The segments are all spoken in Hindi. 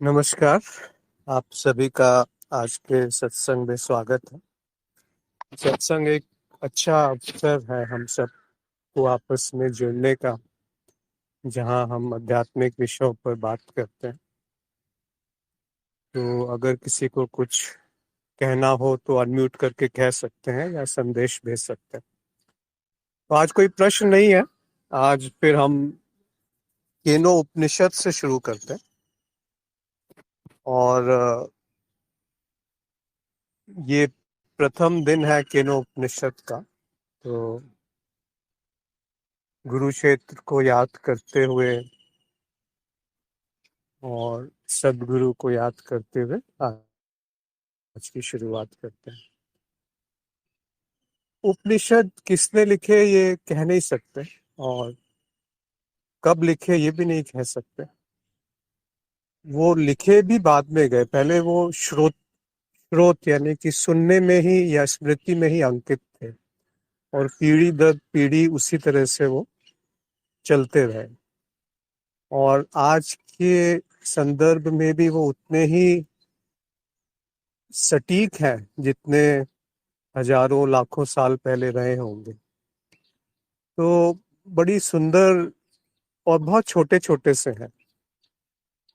नमस्कार। आप सभी का आज के सत्संग में स्वागत है। सत्संग एक अच्छा अवसर है हम सबको आपस में जुड़ने का, जहां हम आध्यात्मिक विषयों पर बात करते हैं। तो अगर किसी को कुछ कहना हो तो अनम्यूट करके कह सकते हैं या संदेश भेज सकते हैं। तो आज कोई प्रश्न नहीं है। आज फिर हम केनो उपनिषद से शुरू करते हैं। और ये प्रथम दिन है केनो उपनिषद का। तो गुरु क्षेत्र को याद करते हुए और सदगुरु को याद करते हुए आज की शुरुआत करते हैं। उपनिषद किसने लिखे ये कह नहीं सकते, और कब लिखे ये भी नहीं कह सकते। वो लिखे भी बाद में गए, पहले वो स्रोत यानी कि सुनने में ही या स्मृति में ही अंकित थे, और पीढ़ी दर पीढ़ी उसी तरह से वो चलते रहे। और आज के संदर्भ में भी वो उतने ही सटीक हैं जितने हजारों लाखों साल पहले रहे होंगे। तो बड़ी सुंदर और बहुत छोटे छोटे से हैं।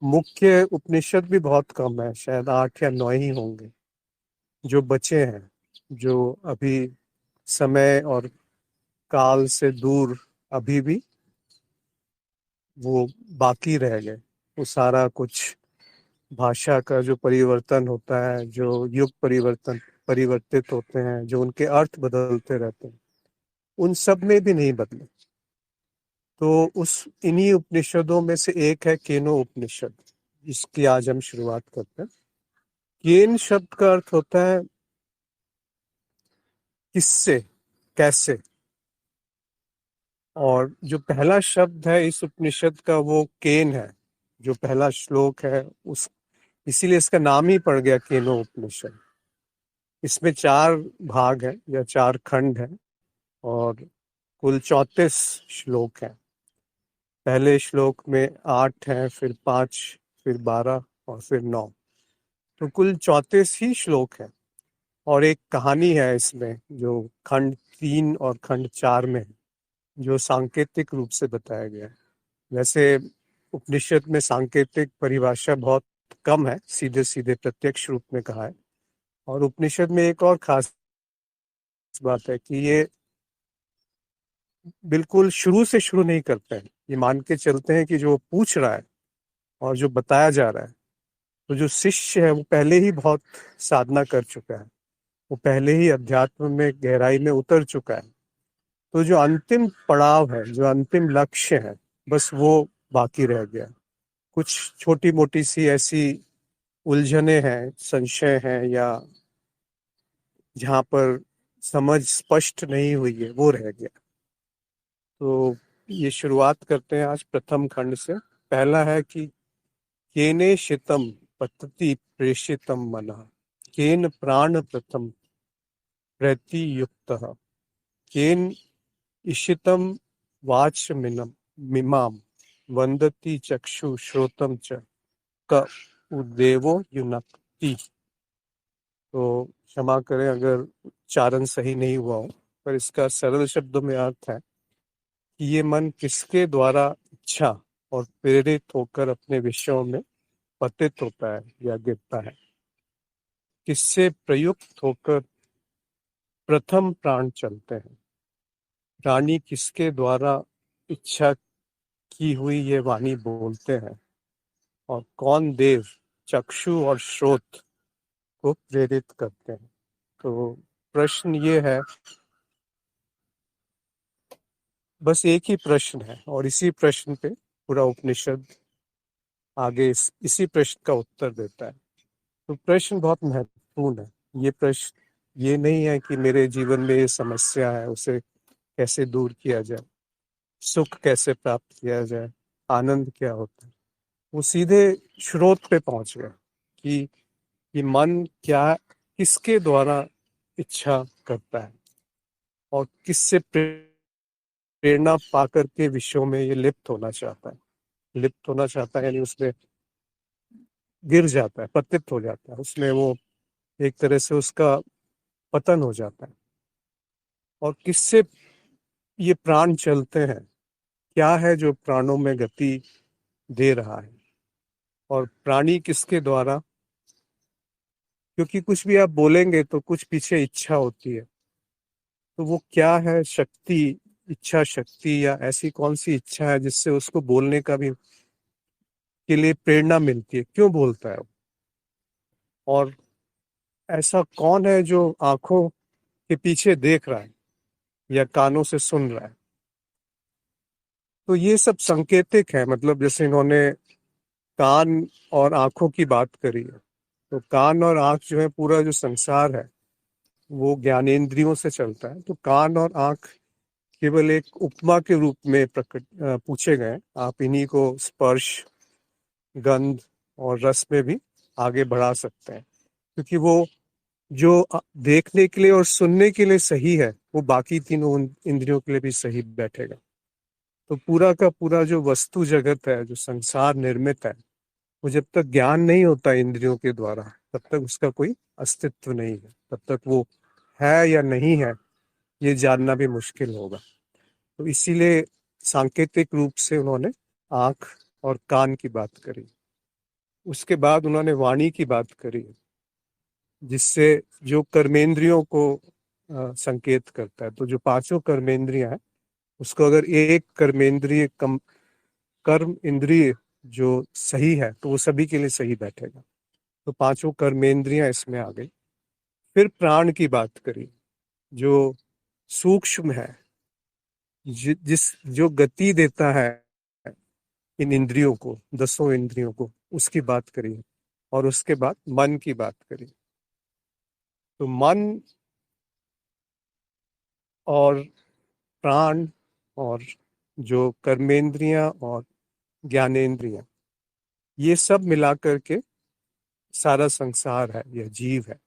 मुख्य उपनिषद भी बहुत कम है, शायद 8 या 9 ही होंगे जो बचे हैं, जो अभी समय और काल से दूर अभी भी वो बाकी रह गए। वो सारा कुछ भाषा का जो परिवर्तन होता है, जो युग परिवर्तित होते हैं, जो उनके अर्थ बदलते रहते हैं, उन सब में भी नहीं बदले। तो उस इन्हीं उपनिषदों में से एक है केनो उपनिषद, जिसकी आज हम शुरुआत करते हैं। केन शब्द का अर्थ होता है किससे, कैसे। और जो पहला शब्द है इस उपनिषद का वो केन है, जो पहला श्लोक है उस इसीलिए इसका नाम ही पड़ गया केनो उपनिषद। इसमें 4 भाग हैं या 4 खंड हैं, और कुल 34 श्लोक हैं। पहले श्लोक में 8 हैं, फिर 5, फिर 12 और फिर 9। तो कुल 34 ही श्लोक है। और एक कहानी है इसमें जो खंड 3 और खंड 4 में है, जो सांकेतिक रूप से बताया गया है। वैसे उपनिषद में सांकेतिक परिभाषा बहुत कम है, सीधे सीधे प्रत्यक्ष रूप में कहा है। और उपनिषद में एक और खास बात है कि ये बिल्कुल शुरू से शुरू नहीं करते हैं। ये मान के चलते हैं कि जो पूछ रहा है और जो बताया जा रहा है, तो जो शिष्य है वो पहले ही बहुत साधना कर चुका है, वो पहले ही अध्यात्म में गहराई में उतर चुका है। तो जो अंतिम पड़ाव है, जो अंतिम लक्ष्य है, बस वो बाकी रह गया। कुछ छोटी मोटी सी ऐसी उलझने हैं, संशय हैं, या जहाँ पर समझ स्पष्ट नहीं हुई है, वो रह गया। तो ये शुरुआत करते हैं आज प्रथम खंड से। पहला है कि केने शितम पतति प्रेषितम मनः, केन प्राण प्रथम प्रतियुक्तः, केन इशितम वाच मिमाम वंदति चक्षु श्रोतम च क उदेवो युनक्ति। तो क्षमा करें अगर उच्चारण सही नहीं हुआ हो, पर इसका सरल शब्दों में अर्थ है कि ये मन किसके द्वारा इच्छा और प्रेरित होकर अपने विषयों में पतित होता है या गिरता है, किससे प्रयुक्त होकर प्रथम प्राण चलते हैं, प्राणी किसके द्वारा इच्छा की हुई ये वाणी बोलते हैं, और कौन देव चक्षु और श्रोत को प्रेरित करते हैं। तो प्रश्न ये है, बस एक ही प्रश्न है, और इसी प्रश्न पे पूरा उपनिषद आगे इसी प्रश्न का उत्तर देता है। तो प्रश्न बहुत महत्वपूर्ण है। ये प्रश्न ये नहीं है कि मेरे जीवन में ये समस्या है, उसे कैसे दूर किया जाए, सुख कैसे प्राप्त किया जाए, आनंद क्या होता है। वो सीधे स्रोत पे पहुंच गया कि मन क्या, किसके द्वारा इच्छा करता है, और किससे प्रेरणा पाकर के विषयों में ये लिप्त होना चाहता है। लिप्त होना चाहता है यानी उसमें गिर जाता है, पतित हो जाता है, उसमें वो एक तरह से उसका पतन हो जाता है। और किससे ये प्राण चलते हैं, क्या है जो प्राणों में गति दे रहा है, और प्राणी किसके द्वारा, क्योंकि कुछ भी आप बोलेंगे तो कुछ पीछे इच्छा होती है, तो वो क्या है शक्ति, इच्छा शक्ति, या ऐसी कौन सी इच्छा है जिससे उसको बोलने का भी के लिए प्रेरणा मिलती है, क्यों बोलता है वो? और ऐसा कौन है जो आंखों के पीछे देख रहा है या कानों से सुन रहा है? तो ये सब सांकेतिक है, मतलब जैसे इन्होंने कान और आंखों की बात करी है, तो कान और आंख जो है, पूरा जो संसार है वो ज्ञानेंद्रियों से चलता है, तो कान और आंख केवल एक उपमा के रूप में पूछे गए। आप इन्हीं को स्पर्श, गंध और रस में भी आगे बढ़ा सकते हैं, क्योंकि वो जो देखने के लिए और सुनने के लिए सही है, वो बाकी तीनों इंद्रियों के लिए भी सही बैठेगा। तो पूरा का पूरा जो वस्तु जगत है, जो संसार निर्मित है, वो जब तक ज्ञान नहीं होता इंद्रियों के द्वारा, तब तक उसका कोई अस्तित्व नहीं है, तब तक वो है या नहीं है ये जानना भी मुश्किल होगा। तो इसीलिए सांकेतिक रूप से उन्होंने आंख और कान की बात करी। उसके बाद उन्होंने वाणी की बात करी, जिससे जो कर्मेंद्रियों को संकेत करता है। तो जो पांचों कर्मेंद्रियां हैं, उसको अगर एक कर्मेंद्रिय कर्म इंद्रिय जो सही है, तो वो सभी के लिए सही बैठेगा। तो पांचों कर्मेंद्रियां इसमें आ गई। फिर प्राण की बात करी, जो सूक्ष्म है, जिस जो गति देता है इन इंद्रियों को, दसों इंद्रियों को, उसकी बात करी। और उसके बाद मन की बात करी। तो मन और प्राण और जो कर्मेंद्रियां और ज्ञानेंद्रियां, ये सब मिलाकर के सारा संसार है, यह जीव है।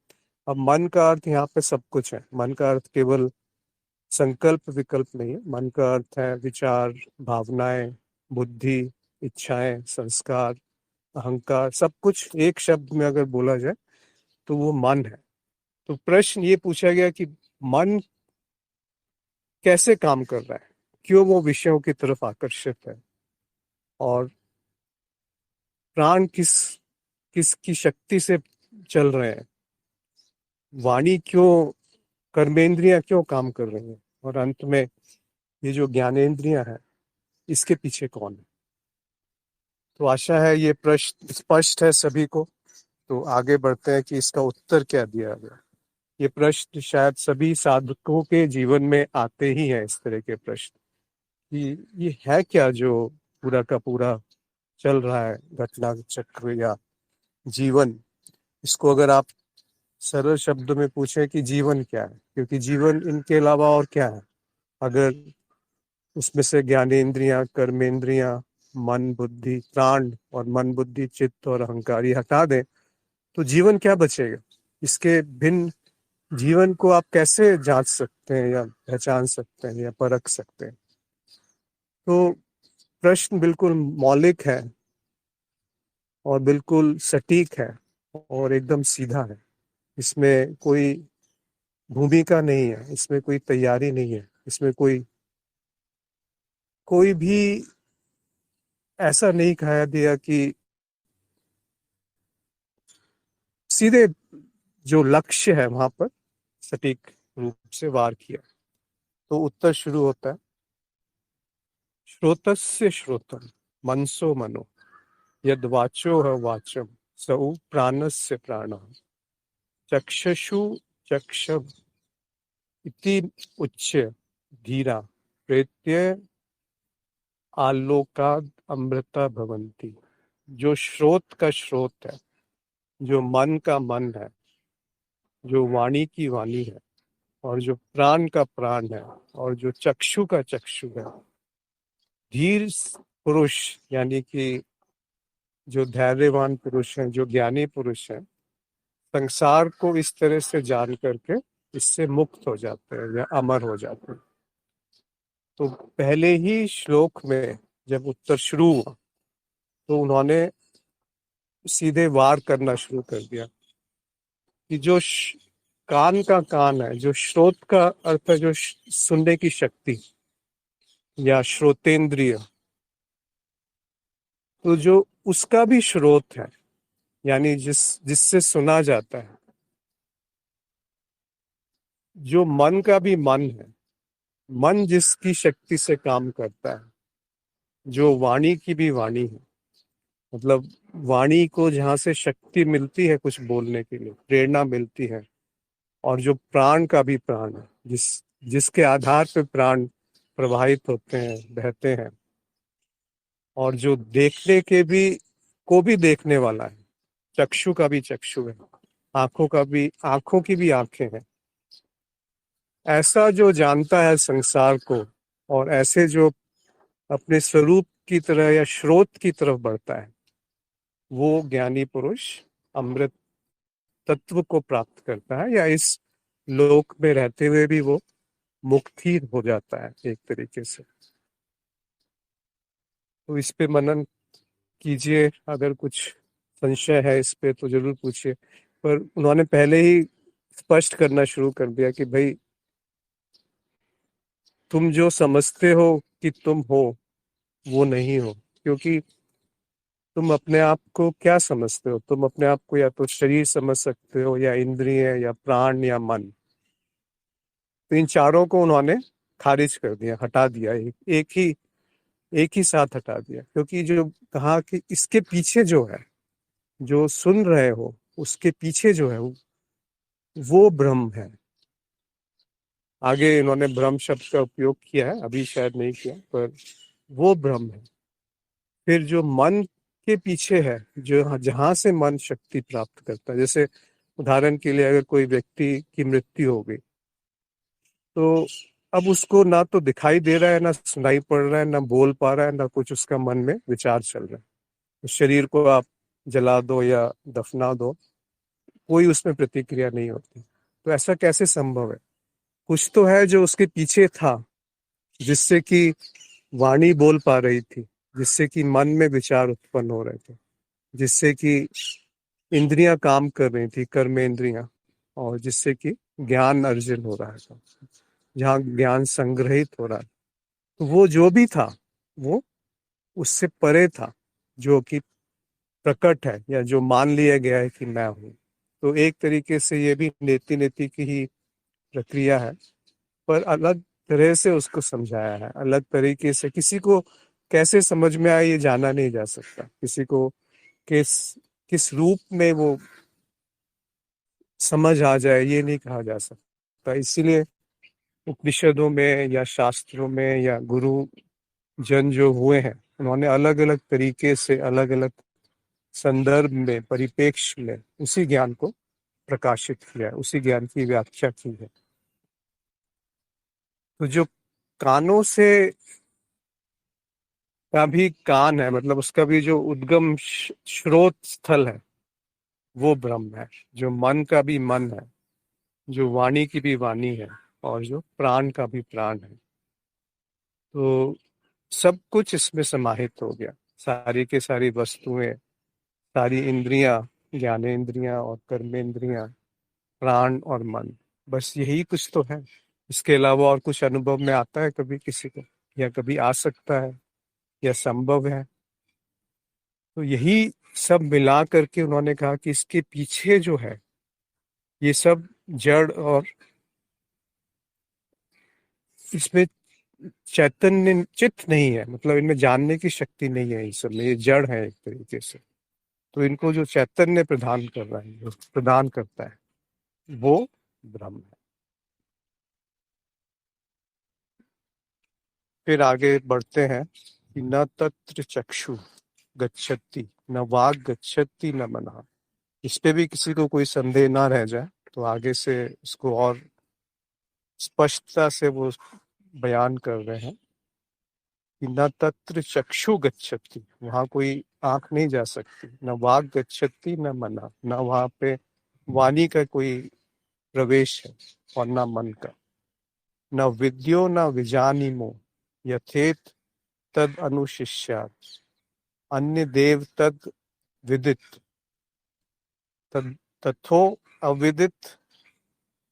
अब मन का अर्थ यहाँ पे सब कुछ है। मन का अर्थ केवल संकल्प विकल्प नहीं है। मन का अर्थ है विचार, भावनाएं, बुद्धि, इच्छाएं, संस्कार, अहंकार, सब कुछ एक शब्द में अगर बोला जाए तो वो मन है। तो प्रश्न ये पूछा गया कि मन कैसे काम कर रहा है, क्यों वो विषयों की तरफ आकर्षित है, और प्राण किसकी शक्ति से चल रहे हैं, वाणी क्यों, कर्मेंद्रियां क्यों काम कर रही हैं, और अंत में ये जो ज्ञानेंद्रियां हैं, इसके पीछे कौन है। तो आशा है ये प्रश्न स्पष्ट है सभी को। तो आगे बढ़ते हैं कि इसका उत्तर क्या दिया गया। ये प्रश्न शायद सभी साधकों के जीवन में आते ही हैं, इस तरह के प्रश्न कि ये है क्या जो पूरा का पूरा चल रहा है घटना चक्र या जीवन। इसको अगर आप सरल शब्दों में पूछें कि जीवन क्या है, क्योंकि जीवन इनके अलावा और क्या है। अगर उसमें से ज्ञानेंद्रियां, कर्मेंद्रियां, मन बुद्धि, प्राण और मन बुद्धि चित्त और अहंकार ये हटा दें, तो जीवन क्या बचेगा। इसके भिन्न जीवन को आप कैसे जांच सकते हैं या पहचान सकते हैं या परख सकते हैं। तो प्रश्न बिल्कुल मौलिक है और बिल्कुल सटीक है और एकदम सीधा है। इसमें कोई भूमिका नहीं है, इसमें कोई तैयारी नहीं है, इसमें कोई कोई भी ऐसा नहीं कहा दिया कि सीधे जो लक्ष्य है वहां पर सटीक रूप से वार किया। तो उत्तर शुरू होता है, श्रोतस्य श्रोतम मनसो मनो यद वाचो है वाचम सौ प्राणस्य प्राण चक्षुषु चक्षु इति उच्य धीरा प्रेत्य आलोकाद अमृता भवंती। जो श्रोत का श्रोत है, जो मन का मन है, जो वाणी की वाणी है, और जो प्राण का प्राण है, और जो चक्षु का चक्षु है, धीर पुरुष यानी कि जो धैर्यवान पुरुष हैं, जो ज्ञानी पुरुष हैं, संसार को इस तरह से जान करके इससे मुक्त हो जाते हैं या अमर हो जाते हैं। तो पहले ही श्लोक में जब उत्तर शुरू हुआ, तो उन्होंने सीधे वार करना शुरू कर दिया कि जो कान का कान है, जो श्रोत का अर्थ है जो सुनने की शक्ति या श्रोतेंद्रिय, तो जो उसका भी स्रोत है, यानी जिससे सुना जाता है, जो मन का भी मन है, मन जिसकी शक्ति से काम करता है, जो वाणी की भी वाणी है, मतलब वाणी को जहाँ से शक्ति मिलती है कुछ बोलने के लिए, प्रेरणा मिलती है, और जो प्राण का भी प्राण है, जिसके आधार पे प्राण प्रवाहित होते हैं, बहते हैं, और जो देखने के भी को भी देखने वाला है, चक्षु का भी चक्षु है, आंखों की भी आंखें हैं, ऐसा जो जानता है संसार को, और ऐसे जो अपने स्वरूप की तरह या स्रोत की तरफ बढ़ता है, वो ज्ञानी पुरुष अमृत तत्व को प्राप्त करता है, या इस लोक में रहते हुए भी वो मुक्त ही हो जाता है एक तरीके से। तो इस पे मनन कीजिए, अगर कुछ संशय है इस पे तो जरूर पूछिए। पर उन्होंने पहले ही स्पष्ट करना शुरू कर दिया कि भाई, तुम जो समझते हो कि तुम हो, वो नहीं हो, क्योंकि तुम अपने आप को क्या समझते हो? तुम अपने आप को या तो शरीर समझ सकते हो, या इंद्रिय, या प्राण, या मन। तो इन चारों को उन्होंने खारिज कर दिया, हटा दिया, एक ही साथ हटा दिया, क्योंकि जो कहा कि इसके पीछे जो है, जो सुन रहे हो, उसके पीछे जो है वो ब्रह्म है। आगे इन्होंने ब्रह्म शब्द का उपयोग किया है, अभी शायद नहीं किया, पर वो ब्रह्म है। फिर जो मन के पीछे है, जो जहां से मन शक्ति प्राप्त करता है, जैसे उदाहरण के लिए अगर कोई व्यक्ति की मृत्यु हो गई, तो अब उसको ना तो दिखाई दे रहा है, ना सुनाई पड़ रहा है, ना बोल पा रहा है, ना कुछ उसका मन में विचार चल रहा है। उस शरीर को आप जला दो या दफना दो, कोई उसमें प्रतिक्रिया नहीं होती। तो ऐसा कैसे संभव है? कुछ तो है जो उसके पीछे था, जिससे कि वाणी बोल पा रही थी, जिससे कि मन में विचार उत्पन्न हो रहे थे, जिससे कि इंद्रियां काम कर रही थी, कर्मेंद्रियां, और जिससे कि ज्ञान अर्जन हो रहा था, जहाँ ज्ञान संग्रहित हो रहा था। तो वो जो भी था, वो उससे परे था, जो कि प्रकट है, या जो मान लिया गया है कि मैं हूँ। तो एक तरीके से ये भी नेति नेति की ही प्रक्रिया है, पर अलग तरह से उसको समझाया है, अलग तरीके से। किसी को कैसे समझ में आए ये जाना नहीं जा सकता, किसी को किस किस रूप में वो समझ आ जाए ये नहीं कहा जा सकता। इसीलिए उपनिषदों में या शास्त्रों में या गुरु जन जो हुए हैं, उन्होंने अलग अलग तरीके से, अलग अलग संदर्भ में, परिप्रेक्ष्य में उसी ज्ञान को प्रकाशित किया है, उसी ज्ञान की व्याख्या की है। तो जो कानों से का भी कान है, मतलब उसका भी जो उद्गम स्रोत स्थल है, वो ब्रह्म है। जो मन का भी मन है, जो वाणी की भी वाणी है, और जो प्राण का भी प्राण है। तो सब कुछ इसमें समाहित हो गया, सारी के सारी वस्तुएं, सारी इंद्रियां, ज्ञानेंद्रियां और कर्मेंद्रियां, प्राण और मन, बस यही कुछ तो है। इसके अलावा और कुछ अनुभव में आता है कभी किसी को, या कभी आ सकता है, या संभव है? तो यही सब मिला करके उन्होंने कहा कि इसके पीछे जो है, ये सब जड़, और इसमें चैतन्य चित्त नहीं है, मतलब इनमें जानने की शक्ति नहीं है, इस सब में ये जड़ है एक तरीके से। तो इनको जो चैतन्य प्रदान कर रहा है, जो प्रदान करता है, वो ब्रह्म है। फिर आगे बढ़ते हैं कि न तत्र चक्षु गच्छति, न वाग गच्छति, न मनः। इस पे भी किसी को कोई संदेह ना रह जाए, तो आगे से इसको और स्पष्टता से वो बयान कर रहे हैं कि न तत्र चक्षु गच्छति, वहां कोई आंख नहीं जा सकती, न वाग गच्छति, न मनः, न वहां पे वाणी का कोई प्रवेश है, और न मन का। न विद्यो न विजानीमो यथेत तद अनुशिष्यात्, अन्य देव तद विदित तथो अविदित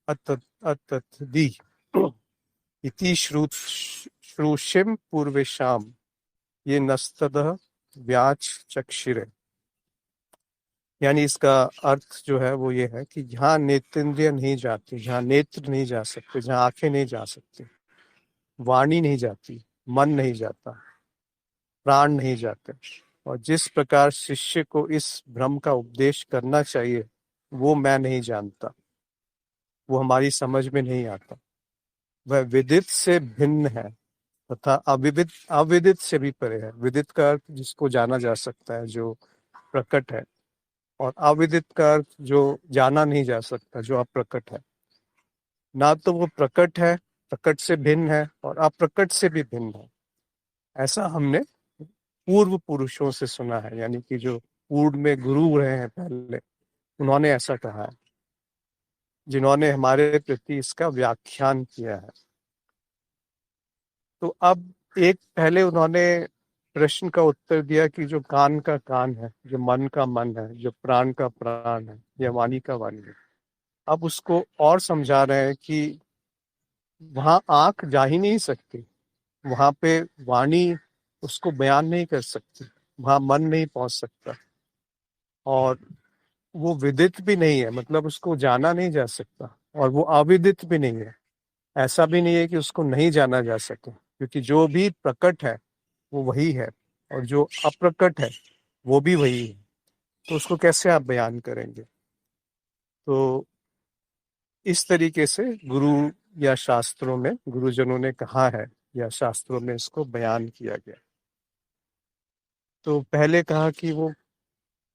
अतथदि इति श्रूषिम पूर्वेशाम ये नस्तद व्याच चक्षिरे। यानी इसका अर्थ जो है वो ये है कि जहाँ नेत्रेंद्रिय नहीं जाती, जहाँ नेत्र नहीं जा सकते, जहाँ आंखें नहीं जा सकती, वाणी नहीं जाती, मन नहीं जाता, प्राण नहीं जाते, और जिस प्रकार शिष्य को इस भ्रम का उपदेश करना चाहिए वो मैं नहीं जानता, वो हमारी समझ में नहीं आता, वह विदित से भिन्न है तथा अविदित से भी परे है। विदित का अर्थ जिसको जाना जा सकता है, जो प्रकट है, और अविदित का अर्थ जो जाना नहीं जा सकता, जो अप्रकट है। ना तो वो प्रकट है, प्रकट से भिन्न है, और अप्रकट से भी भिन्न है। ऐसा हमने पूर्व पुरुषों से सुना है, यानी कि जो पूर्व में गुरु रहे हैं पहले, उन्होंने ऐसा कहा है, जिन्होंने हमारे प्रति इसका व्याख्यान किया है। तो अब एक पहले उन्होंने प्रश्न का उत्तर दिया कि जो कान का कान है, जो मन का मन है, जो प्राण का प्राण है, या वाणी का वाणी है। अब उसको और समझा रहे हैं कि वहां आंख जा ही नहीं सकती, वहां पे वाणी उसको बयान नहीं कर सकती, वहां मन नहीं पहुंच सकता, और वो विदित भी नहीं है, मतलब उसको जाना नहीं जा सकता, और वो अविदित भी नहीं है। ऐसा भी नहीं है कि उसको नहीं जाना जा सके, क्योंकि जो भी प्रकट है वो वही है, और जो अप्रकट है वो भी वही है। तो उसको कैसे आप बयान करेंगे? तो इस तरीके से गुरु या शास्त्रों में गुरुजनों ने कहा है, या शास्त्रों में इसको बयान किया गया। तो पहले कहा कि वो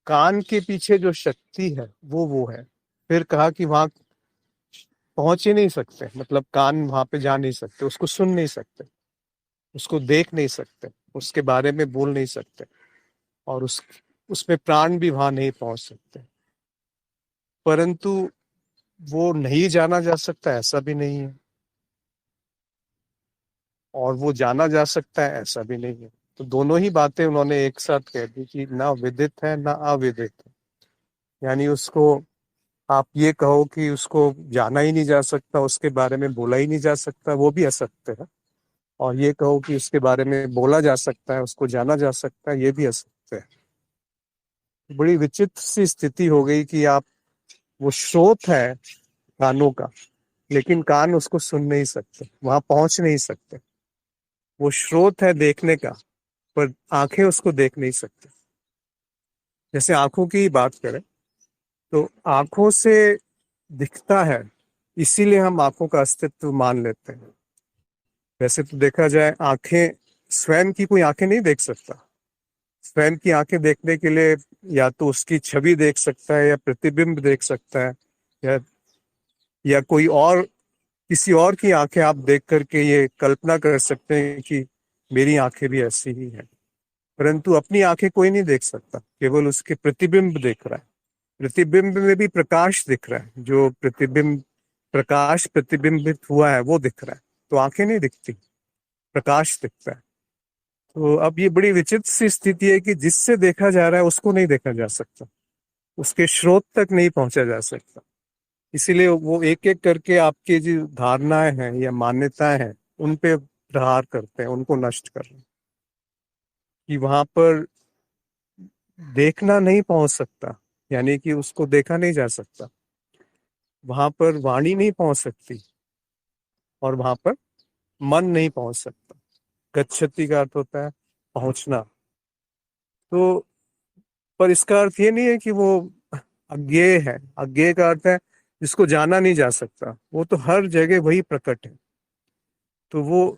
कान के पीछे जो शक्ति है वो है। फिर कहा कि वहां पहुंच ही नहीं सकते, मतलब कान वहां पे जा नहीं सकते, उसको सुन नहीं सकते, उसको देख नहीं सकते, उसके बारे में बोल नहीं सकते, और उसमें प्राण भी वहां नहीं पहुंच सकते। परंतु वो नहीं जाना जा सकता ऐसा भी नहीं है, और वो जाना जा सकता है ऐसा भी नहीं है। तो दोनों ही बातें उन्होंने एक साथ कह दी कि ना विदित है ना अविदित है। यानी उसको आप ये कहो कि उसको जाना ही नहीं जा सकता, उसके बारे में बोला ही नहीं जा सकता, वो भी असत्य है। और ये कहो कि उसके बारे में बोला जा सकता है, उसको जाना जा सकता है, ये भी असत्य है। बड़ी विचित्र सी स्थिति हो गई कि आप, वो स्रोत है कानों का, लेकिन कान उसको सुन नहीं सकते, वहां पहुंच नहीं सकते। वो स्रोत है देखने का, पर आंखें उसको देख नहीं सकते। जैसे आंखों की बात करें, तो आंखों से दिखता है, इसीलिए हम आंखों का अस्तित्व मान लेते हैं। वैसे तो देखा जाए, आंखें स्वयं की कोई आंखें नहीं देख सकता। स्वयं की आंखें देखने के लिए या तो उसकी छवि देख सकता है, या प्रतिबिंब देख सकता है, या कोई और, किसी और की आंखें आप देख करके ये कल्पना कर सकते हैं कि मेरी आंखें भी ऐसी ही हैं। परंतु अपनी आंखें कोई नहीं देख सकता, केवल उसके प्रतिबिंब देख रहा है। प्रतिबिंब में भी प्रकाश दिख रहा है, जो प्रतिबिंब, प्रकाश प्रतिबिंबित हुआ है वो दिख रहा है। तो आंखें नहीं दिखती, प्रकाश दिखता है। तो अब ये बड़ी विचित्र सी स्थिति है कि जिससे देखा जा रहा है उसको नहीं देखा जा सकता, उसके स्रोत तक नहीं पहुंचा जा सकता। इसीलिए वो एक एक करके आपके जो धारणाएं हैं या मान्यताएं हैं उन पे प्रहार करते हैं, उनको नष्ट कर रहे हैं। कि वहां पर देखना नहीं पहुंच सकता, यानी कि उसको देखा नहीं जा सकता, वहां पर वाणी नहीं पहुंच सकती, और वहां पर मन नहीं पहुंच सकता। गच्छति का अर्थ होता है पहुंचना। तो पर इसका अर्थ ये नहीं है कि वो अज्ञेय है। अज्ञेय का अर्थ है जिसको जाना नहीं जा सकता, वो तो हर जगह वही प्रकट है। तो वो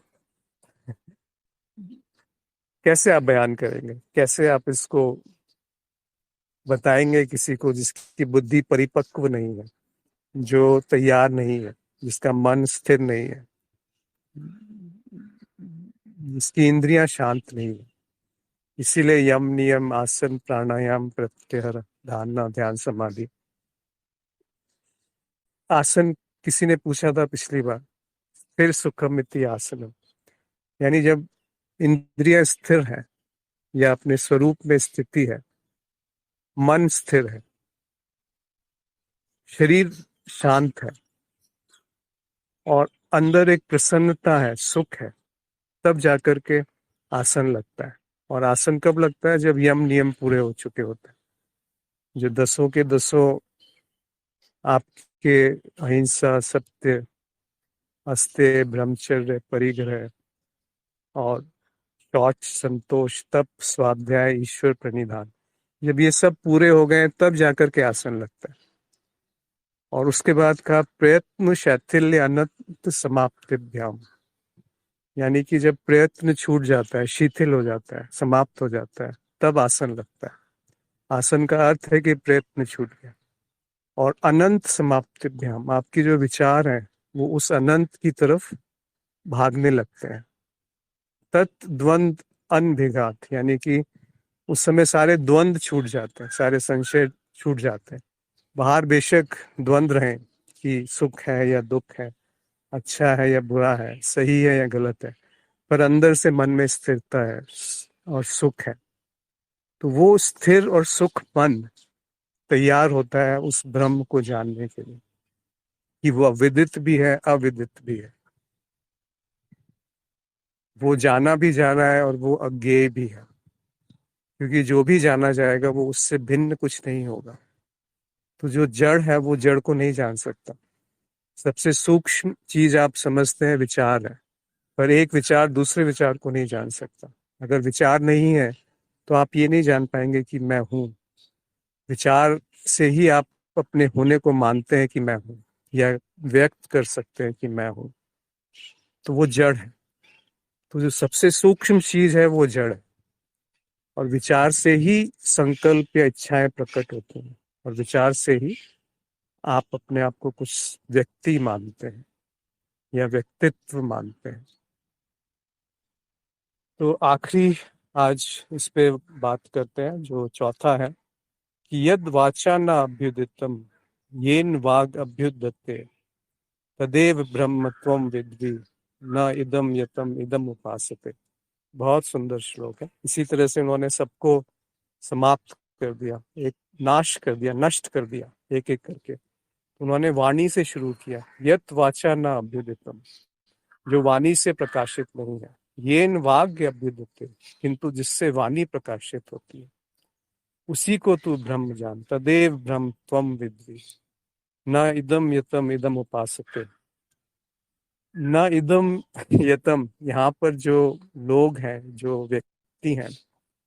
कैसे आप बयान करेंगे, कैसे आप इसको बताएंगे किसी को जिसकी बुद्धि परिपक्व नहीं है, जो तैयार नहीं है, जिसका मन स्थिर नहीं है, जिसकी इंद्रियां शांत नहीं है। इसीलिए यम नियम आसन प्राणायाम प्रत्याहार धारणा ध्यान समाधि। आसन, किसी ने पूछा था पिछली बार, फिर सुखमिति आसन, यानी जब इंद्रियां स्थिर है या अपने स्वरूप में स्थिति है, मन स्थिर है, शरीर शांत है और अंदर एक प्रसन्नता है, सुख है, तब जाकर के आसन लगता है। और आसन कब लगता है? जब यम नियम पूरे हो चुके होते हैं, जो दसों के दसों आपके अहिंसा, सत्य, अस्तेय, ब्रह्मचर्य, परिग्रह और शौच, संतोष, तप, स्वाध्याय, ईश्वर प्रणिधान, जब ये सब पूरे हो गए तब जाकर के आसन लगता है। और उसके बाद का प्रयत्न शैथिल्य अनंत समाप्तिभ्याम, यानी कि जब प्रयत्न छूट जाता है, शिथिल हो जाता है, समाप्त हो जाता है, तब आसन लगता है। आसन का अर्थ है कि प्रयत्न छूट गया। और अनंत समाप्तिभ्याम, आपके जो विचार हैं वो उस अनंत की तरफ भागने लगते हैं। तत् द्वंद अनभिघात, यानी कि उस समय सारे द्वंद छूट जाते हैं, सारे संशय छूट जाते हैं। बाहर बेशक द्वंद रहे कि सुख है या दुख है, अच्छा है या बुरा है, सही है या गलत है, पर अंदर से मन में स्थिरता है और सुख है। तो वो स्थिर और सुख मन तैयार होता है उस ब्रह्म को जानने के लिए, कि वो अविदित भी है, अविदित भी है, वो जाना भी जाना है और वो अज्ञेय भी है। क्योंकि जो भी जाना जाएगा वो उससे भिन्न कुछ नहीं होगा। तो जो जड़ है वो जड़ को नहीं जान सकता। सबसे सूक्ष्म चीज आप समझते हैं विचार है, पर एक विचार दूसरे विचार को नहीं जान सकता। अगर विचार नहीं है तो आप ये नहीं जान पाएंगे कि मैं हूं। विचार से ही आप अपने होने को मानते हैं कि मैं हूं, या व्यक्त कर सकते हैं कि मैं हूं। तो वो जड़ है। तो जो सबसे सूक्ष्म चीज है वो जड़ है। और विचार से ही संकल्प या इच्छाएं प्रकट होती हैं, और विचार से ही आप अपने आप को कुछ व्यक्ति मानते हैं या व्यक्तित्व मानते हैं। तो आखिरी आज इस पे बात करते हैं, जो चौथा है कि यद वाचा न अभ्युदितम येन वाग अभ्युदते तदेव ब्रह्म त्वम विद्धि न इदम यतम इदम उपासते। बहुत सुंदर श्लोक है। इसी तरह से उन्होंने सबको समाप्त कर दिया, एक नाश कर दिया, नष्ट कर दिया एक एक करके। उन्होंने वाणी से शुरू किया, यत वाचा न अभ्युदितम, जो वाणी से प्रकाशित नहीं है। येन वाग्य अभ्युदिते, किंतु जिससे वाणी प्रकाशित होती है, उसी को तू ब्रह्म जान। तदेव ब्रह्म त्वम विद्धि न इदम यतम इदम उपासते। न इदम यतम, यहाँ पर जो लोग हैं, जो व्यक्ति हैं,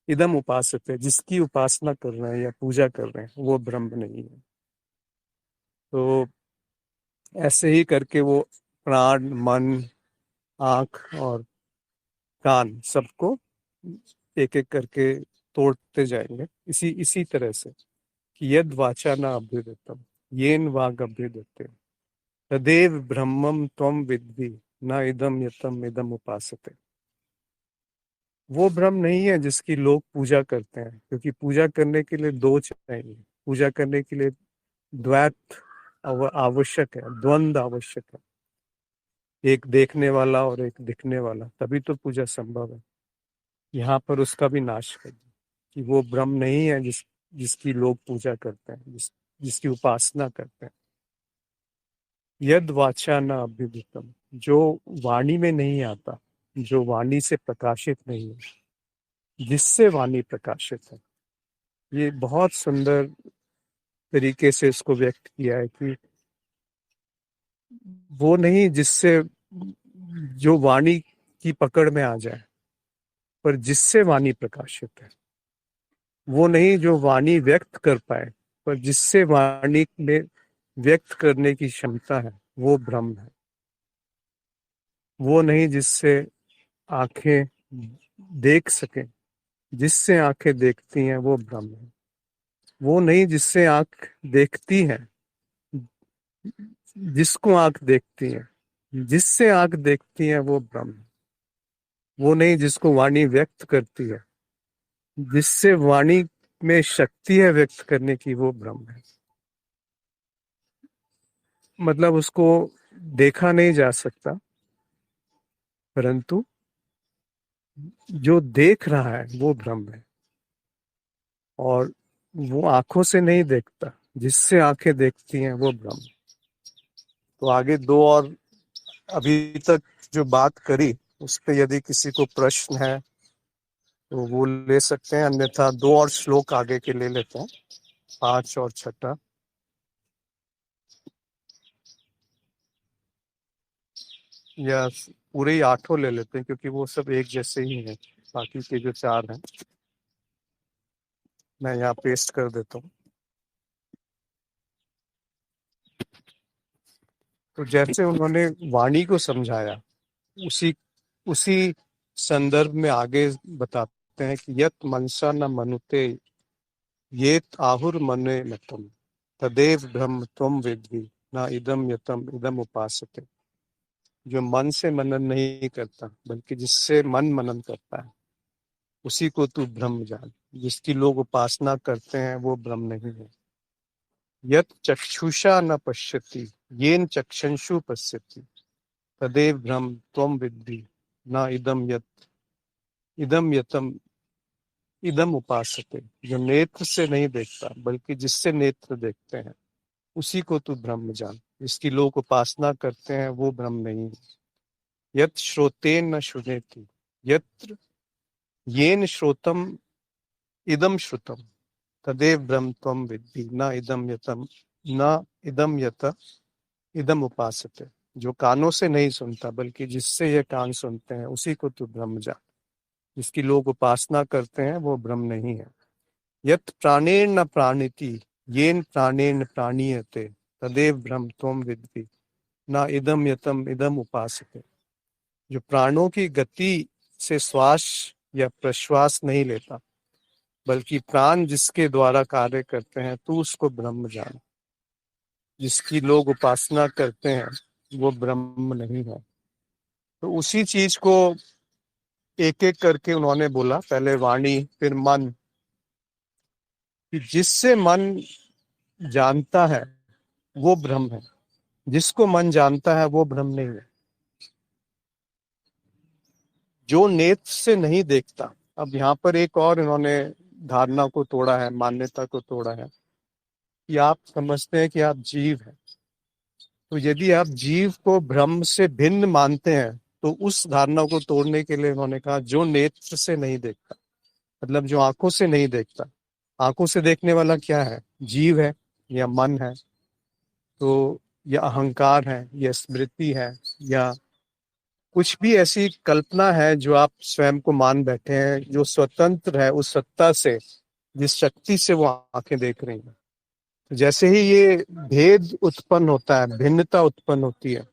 इदम उपासते, जिसकी उपासना कर रहे हैं या पूजा कर रहे हैं, वो ब्रह्म नहीं है। तो ऐसे ही करके वो प्राण, मन, आंख और कान सबको एक एक करके तोड़ते जाएंगे, इसी इसी तरह से कि यद वाचा न अभ्युदितम येन वाग अभ्युदते तदेव ब्रह्मम त्वम विद्धि न इदम यतम इदम उपासते। वो ब्रह्म नहीं है जिसकी लोग पूजा करते हैं, क्योंकि पूजा करने के लिए दो चाहिए। पूजा करने के लिए द्वैत आवश्यक है, द्वंद आवश्यक है, एक देखने वाला और एक दिखने वाला, तभी तो पूजा संभव है। यहाँ पर उसका भी नाश कर दिया कि वो ब्रह्म नहीं है जिसकी लोग पूजा करते हैं, जिसकी उपासना करते हैं। यद वाचा न अभ्युदितम, जो वाणी में नहीं आता, जो वाणी से प्रकाशित नहीं है, जिससे वाणी प्रकाशित है। ये बहुत सुंदर तरीके से इसको व्यक्त किया है कि वो नहीं जिससे, जो वाणी की पकड़ में आ जाए, पर जिससे वाणी प्रकाशित है। वो नहीं जो वाणी व्यक्त कर पाए, पर जिससे वाणी में व्यक्त करने की क्षमता है, वो ब्रह्म है। वो नहीं जिससे आंखें देख सके, जिससे आंखें देखती हैं, वो ब्रह्म है। वो नहीं जिससे आंख देखती है, जिसको आंख देखती है, जिससे आंख देखती है, वो ब्रह्म है। वो नहीं जिसको वाणी व्यक्त करती है, जिससे वाणी में शक्ति है व्यक्त करने की, वो ब्रह्म है। मतलब उसको देखा नहीं जा सकता, परंतु जो देख रहा है वो ब्रह्म है। और वो आंखों से नहीं देखता, जिससे आंखें देखती हैं वो ब्रह्म। तो आगे दो और अभी तक जो बात करी उस पे यदि किसी को प्रश्न है तो वो ले सकते हैं, अन्यथा दो और श्लोक आगे के ले लेते हैं, 5 और 6। या पूरे ही 8 ले लेते हैं क्योंकि वो सब एक जैसे ही हैं, बाकी के जो 4 हैं मैं यहाँ पेस्ट कर देता हूँ। तो जैसे उन्होंने वाणी को समझाया, उसी उसी संदर्भ में आगे बताते हैं कि यत मनसा न मनुते ये आहुर मने मतम तदेव ब्रह्म त्वम वेद्वि न इदम यतम इदम उपासते। जो मन से मनन नहीं करता बल्कि जिससे मन मनन करता है उसी को तू ब्रह्म जान। जिसकी लोग उपासना करते हैं वो ब्रह्म नहीं है। यत चक्षुषा न पश्यति येन चक्षुषु पश्यति तदेव ब्रह्म त्वम विद्धि न इदम यतम इदम उपासते। जो नेत्र से नहीं देखता बल्कि जिससे नेत्र देखते हैं उसी को तू ब्रह्म जान। जिसकी लोग उपासना करते हैं वो ब्रह्म नहीं है। यत श्रोतेन न शुनेति यत्र येन श्रोतम इदम श्रुतम तदेव ब्रह्म त्वम विद्धि न इदम यत इदम उपासते। जो कानों से नहीं सुनता बल्कि जिससे ये कान सुनते हैं उसी को तू ब्रह्म जान। जिसकी लोग उपासना करते हैं वो ब्रह्म नहीं है। यत प्राणेन न प्राणिति येन प्राणेन प्राणीयते तदेव ब्रह्म त्वम विद्धि न इदम यतम इदम उपासते। जो प्राणों की गति से श्वास या प्रश्वास नहीं लेता बल्कि प्राण जिसके द्वारा कार्य करते हैं तू उसको ब्रह्म जान। जिसकी लोग उपासना करते हैं वो ब्रह्म नहीं है। तो उसी चीज को एक एक करके उन्होंने बोला, पहले वाणी फिर मन, कि जिससे मन जानता है वो ब्रह्म है, जिसको मन जानता है वो ब्रह्म नहीं है। जो नेत्र से नहीं देखता, अब यहाँ पर एक और इन्होंने धारणा को तोड़ा है, मान्यता को तोड़ा है कि आप समझते हैं कि आप जीव हैं। तो यदि आप जीव को ब्रह्म से भिन्न मानते हैं तो उस धारणा को तोड़ने के लिए उन्होंने कहा जो नेत्र से नहीं देखता, मतलब जो आंखों से नहीं देखता। आंखों से देखने वाला क्या है? जीव है या मन है, तो या अहंकार है या स्मृति है या कुछ भी ऐसी कल्पना है जो आप स्वयं को मान बैठे हैं, जो स्वतंत्र है उस सत्ता से, जिस शक्ति से वो आंखें देख रही हैं। तो जैसे ही ये भेद उत्पन्न होता है, भिन्नता उत्पन्न होती है,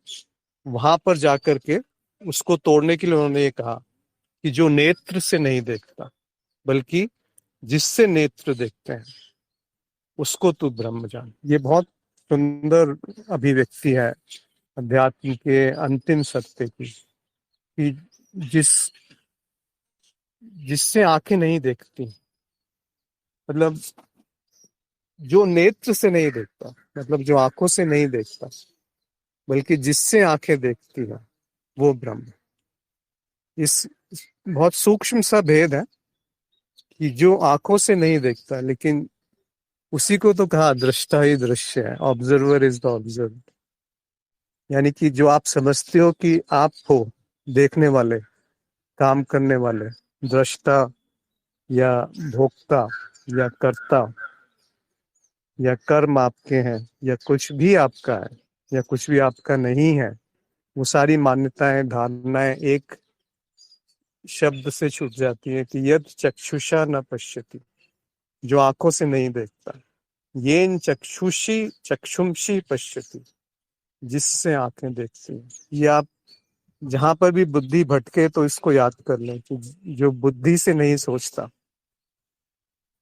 वहां पर जाकर के उसको तोड़ने के लिए उन्होंने ये कहा कि जो नेत्र से नहीं देखता बल्कि जिससे नेत्र देखते हैं उसको तू ब्रह्म जान। ये बहुत सुंदर अभिव्यक्ति है अध्यात्म के अंतिम सत्य की, कि जिस जिससे आंखें नहीं देखती, मतलब जो नेत्र से नहीं देखता, मतलब जो आंखों से नहीं देखता बल्कि जिससे आंखें देखती है वो ब्रह्म। इस बहुत सूक्ष्म सा भेद है कि जो आंखों से नहीं देखता, लेकिन उसी को तो कहा दृष्टा ही दृश्य है, ऑब्जर्वर इज द ऑब्जर्व। यानी कि जो आप समझते हो कि आप हो देखने वाले, काम करने वाले, दृष्टा या भोक्ता या कर्ता या कर्म आपके हैं या कुछ भी आपका है या कुछ भी आपका नहीं है, वो सारी मान्यताएं, धारणाएं एक शब्द से छूट जाती है कि यद चक्षुषा न पश्यति। जो आंखों से नहीं देखता, येन चक्षुषी चक्षुंशी पश्यति, जिससे आंखें देखती हैं। ये आप जहां पर भी बुद्धि भटके तो इसको याद कर लें कि जो बुद्धि से नहीं सोचता,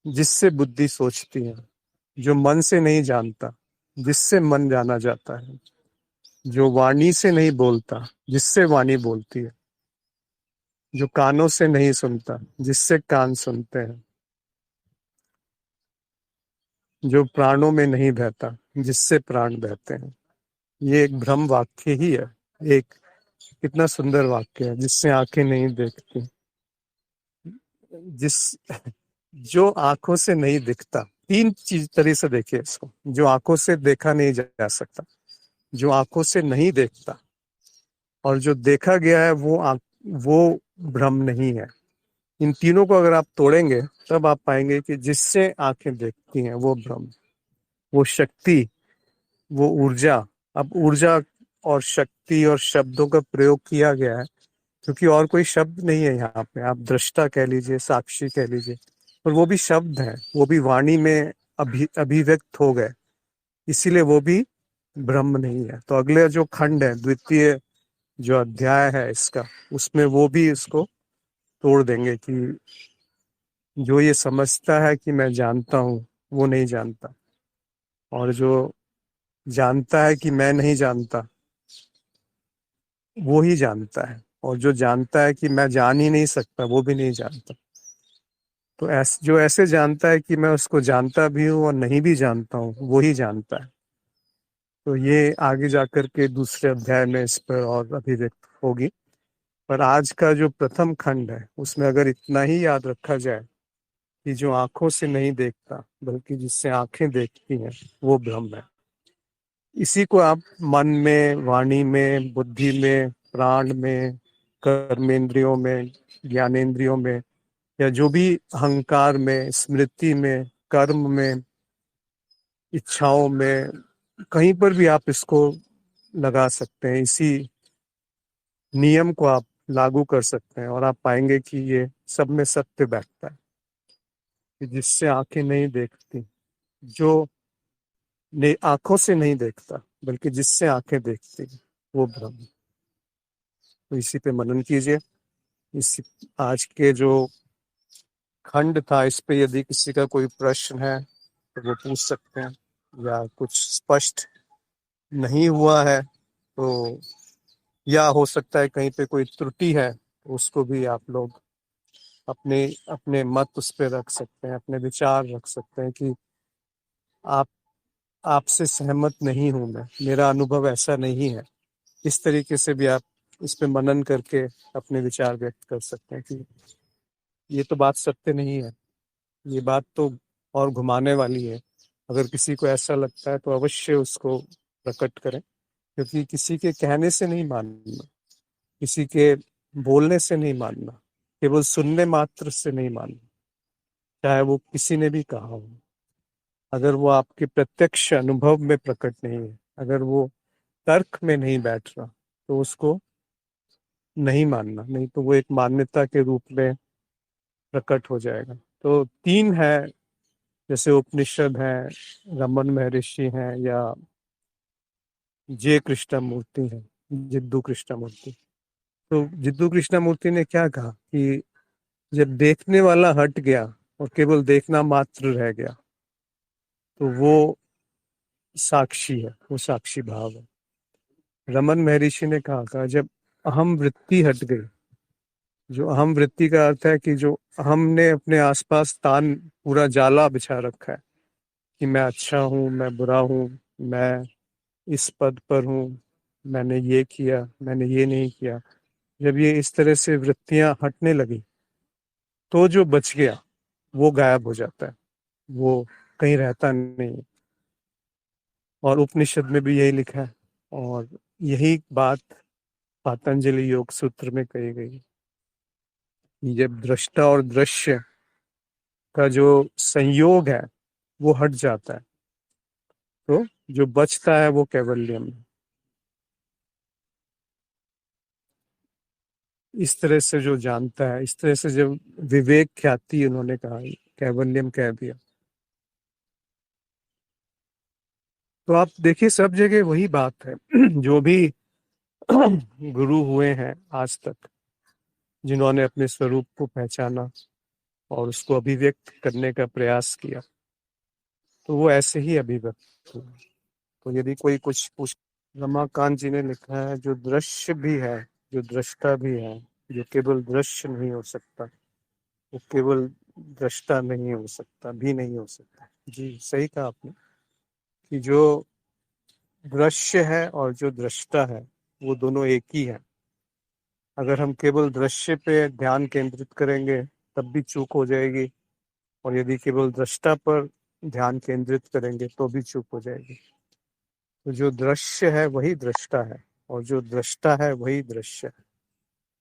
जिससे बुद्धि सोचती है, जो मन से नहीं जानता, जिससे मन जाना जाता है, जो वाणी से नहीं बोलता, जिससे वाणी बोलती है, जो कानों से नहीं सुनता, जिससे कान सुनते हैं, जो प्राणों में नहीं बहता, जिससे प्राण बहते हैं। ये एक भ्रम वाक्य ही है। एक कितना सुंदर वाक्य है, जिससे आंखें नहीं देखती, जिस जो आंखों से नहीं दिखता, तीन चीज तरह से देखिए इसको। जो आंखों से देखा नहीं जा सकता, जो आंखों से नहीं देखता, और जो देखा गया है वो भ्रम नहीं है। इन तीनों को अगर आप तोड़ेंगे तब आप पाएंगे कि जिससे आंखें देखती हैं वो भ्रम, वो शक्ति, वो ऊर्जा। अब ऊर्जा और शक्ति और शब्दों का प्रयोग किया गया है क्योंकि और कोई शब्द नहीं है यहाँ पे। आप दृष्टा कह लीजिए, साक्षी कह लीजिए, और वो भी शब्द है, वो भी वाणी में अभिव्यक्त हो गए, इसीलिए वो भी ब्रह्म नहीं है। तो अगले जो खंड है, द्वितीय जो अध्याय है इसका, उसमें वो भी इसको तोड़ देंगे कि जो ये समझता है कि मैं जानता हूँ वो नहीं जानता, और जो जानता है कि मैं नहीं जानता वो ही जानता है, और जो जानता है कि मैं जान ही नहीं सकता वो भी नहीं जानता। तो जो ऐसे जानता है कि मैं उसको जानता भी हूँ और नहीं भी जानता हूँ वो ही जानता है। तो ये आगे जाकर के दूसरे अध्याय में इस पर और अभिव्यक्त होगी। पर आज का जो प्रथम खंड है उसमें अगर इतना ही याद रखा जाए कि जो आंखों से नहीं देखता बल्कि जिससे आंखें देखती हैं वो ब्रह्म है। इसी को आप मन में, वाणी में, बुद्धि में, प्राण में, कर्मेंद्रियों में, ज्ञानेंद्रियों में, या जो भी अहंकार में, स्मृति में, कर्म में, इच्छाओं में, कहीं पर भी आप इसको लगा सकते हैं। इसी नियम को आप लागू कर सकते हैं और आप पाएंगे कि ये सब में सत्य बैठता है कि जिससे आंखें नहीं देखती, जो आंखों से नहीं देखता बल्कि जिससे आंखें देखती वो ब्रह्म। तो इसी पे मनन कीजिए। इसी आज के जो खंड था इस पे यदि किसी का कोई प्रश्न है तो वो पूछ सकते हैं, या कुछ स्पष्ट नहीं हुआ है तो, या हो सकता है कहीं पे कोई त्रुटि है तो उसको भी आप लोग अपने अपने मत उस पर रख सकते हैं, अपने विचार रख सकते हैं कि आप आपसे सहमत नहीं हूं मैं, मेरा अनुभव ऐसा नहीं है। इस तरीके से भी आप इस पे मनन करके अपने विचार व्यक्त कर सकते हैं कि ये तो बात सत्य नहीं है, ये बात तो और घुमाने वाली है। अगर किसी को ऐसा लगता है तो अवश्य उसको प्रकट करें, क्योंकि किसी के कहने से नहीं मानना, किसी के बोलने से नहीं मानना, केवल सुनने मात्र से नहीं मानना, चाहे वो किसी ने भी कहा हो। अगर वो आपके प्रत्यक्ष अनुभव में प्रकट नहीं है, अगर वो तर्क में नहीं बैठ रहा, तो उसको नहीं मानना, नहीं तो वो एक मान्यता के रूप में प्रकट हो जाएगा। तो तीन है, जैसे उपनिषद है, रमन महर्षि हैं, या जे कृष्णमूर्ति हैं, जिद्दू कृष्णमूर्ति। तो जिद्दू कृष्णमूर्ति ने क्या कहा कि जब देखने वाला हट गया और केवल देखना मात्र रह गया तो वो साक्षी है, वो साक्षी भाव है। रमन महर्षि ने कहा था जब अहम वृत्ति हट गई, जो अहम वृत्ति का अर्थ है कि जो हमने अपने आसपास तान पूरा जाला बिछा रखा है कि मैं अच्छा हूँ, मैं बुरा हूँ, मैं इस पद पर हूँ, मैंने ये किया, मैंने ये नहीं किया, जब ये इस तरह से वृत्तियां हटने लगी तो जो बच गया वो गायब हो जाता है, वो कहीं रहता नहीं। और उपनिषद में भी यही लिखा है, और यही बात पातंजलि योग सूत्र में कही गई कि जब दृष्टा और दृश्य का जो संयोग है वो हट जाता है तो जो बचता है वो कैवल्यम है। इस तरह से जो जानता है, इस तरह से जब विवेक ख्याति उन्होंने कहा, कैवल्यम कह दिया। तो आप देखिए सब जगह वही बात है। जो भी गुरु हुए हैं आज तक, जिन्होंने अपने स्वरूप को पहचाना और उसको अभिव्यक्त करने का प्रयास किया, तो वो ऐसे ही अभिव्यक्त हुए। तो यदि कोई कुछ पूछ, रमाकांत जी ने लिखा है जो दृश्य भी है, जो दृष्टा भी है, जो केवल दृश्य नहीं हो सकता वो केवल दृष्टा नहीं हो सकता, भी नहीं हो सकता। जी सही कहा आपने कि जो दृश्य है और जो दृष्टा है वो दोनों एक ही है। अगर हम केवल दृश्य पे ध्यान केंद्रित करेंगे तब भी चूक हो जाएगी, और यदि केवल दृष्टा पर ध्यान केंद्रित करेंगे तो भी चूक हो जाएगी। तो जो दृश्य है वही दृष्टा है, और जो दृष्टा है वही दृश्य है।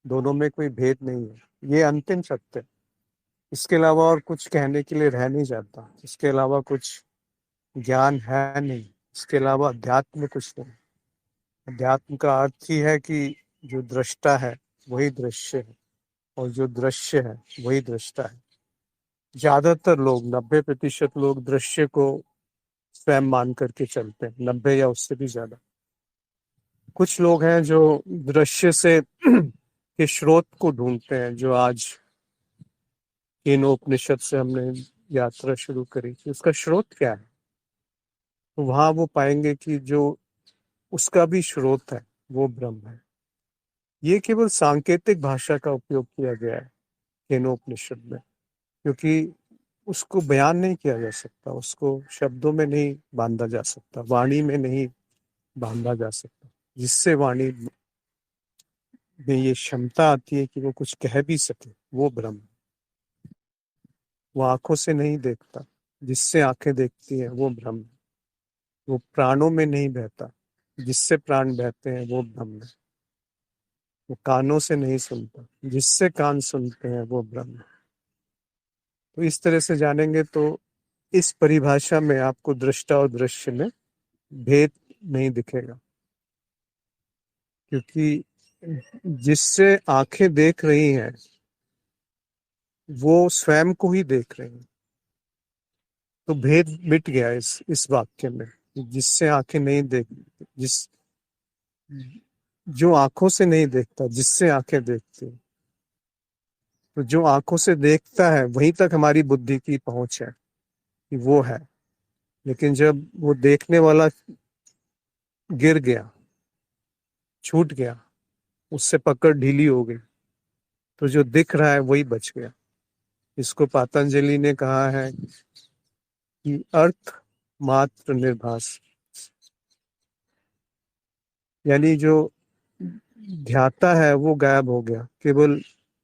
दोनों में कोई भेद नहीं है। ये अंतिम सत्य है। इसके अलावा और कुछ कहने के लिए रह नहीं जाता। इसके अलावा कुछ ज्ञान है नहीं। इसके अलावा अध्यात्म में कुछ नहीं। अध्यात्म का अर्थ ही है कि जो दृष्टा है वही दृश्य है, और जो दृश्य है वही दृष्टा है। ज्यादातर लोग, 90% लोग दृश्य को स्वयं मान करके चलते हैं, 90 या उससे भी ज्यादा। कुछ लोग हैं जो दृश्य से के स्रोत को ढूंढते हैं, जो आज इन उपनिषद से हमने यात्रा शुरू करी थी, उसका स्रोत क्या है। तो वहां वो पाएंगे कि जो उसका भी स्रोत है वो ब्रह्म है। ये केवल सांकेतिक भाषा का उपयोग किया गया है केनोपनिषद में, क्योंकि उसको बयान नहीं किया जा सकता, उसको शब्दों में नहीं बांधा जा सकता, वाणी में नहीं बांधा जा सकता। जिससे वाणी में ये क्षमता आती है कि वो कुछ कह भी सके, वो ब्रह्म। वो आंखों से नहीं देखता, जिससे आंखें देखती हैं वो ब्रह्म। वो प्राणों में नहीं बहता, जिससे प्राण बहते हैं वो ब्रह्म। वो कानों से नहीं सुनता, जिससे कान सुनते हैं वो ब्रह्म। तो इस तरह से जानेंगे तो इस परिभाषा में आपको दृष्टा और दृश्य में भेद नहीं दिखेगा, क्योंकि जिससे आंखें देख रही हैं वो स्वयं को ही देख रही हैं। तो भेद मिट गया इस वाक्य में। जिससे आंखें नहीं देख, जिस जो आंखों से नहीं देखता, जिससे आंखें देखती हैं। तो जो आंखों से देखता है वहीं तक हमारी बुद्धि की पहुंच है कि वो है। लेकिन जब वो देखने वाला गिर गया, छूट गया, उससे पकड़ ढीली हो गई, तो जो दिख रहा है वही बच गया। इसको पतंजलि ने कहा है कि अर्थ मात्र निर्भास, यानी जो ध्याता है वो गायब हो गया, केवल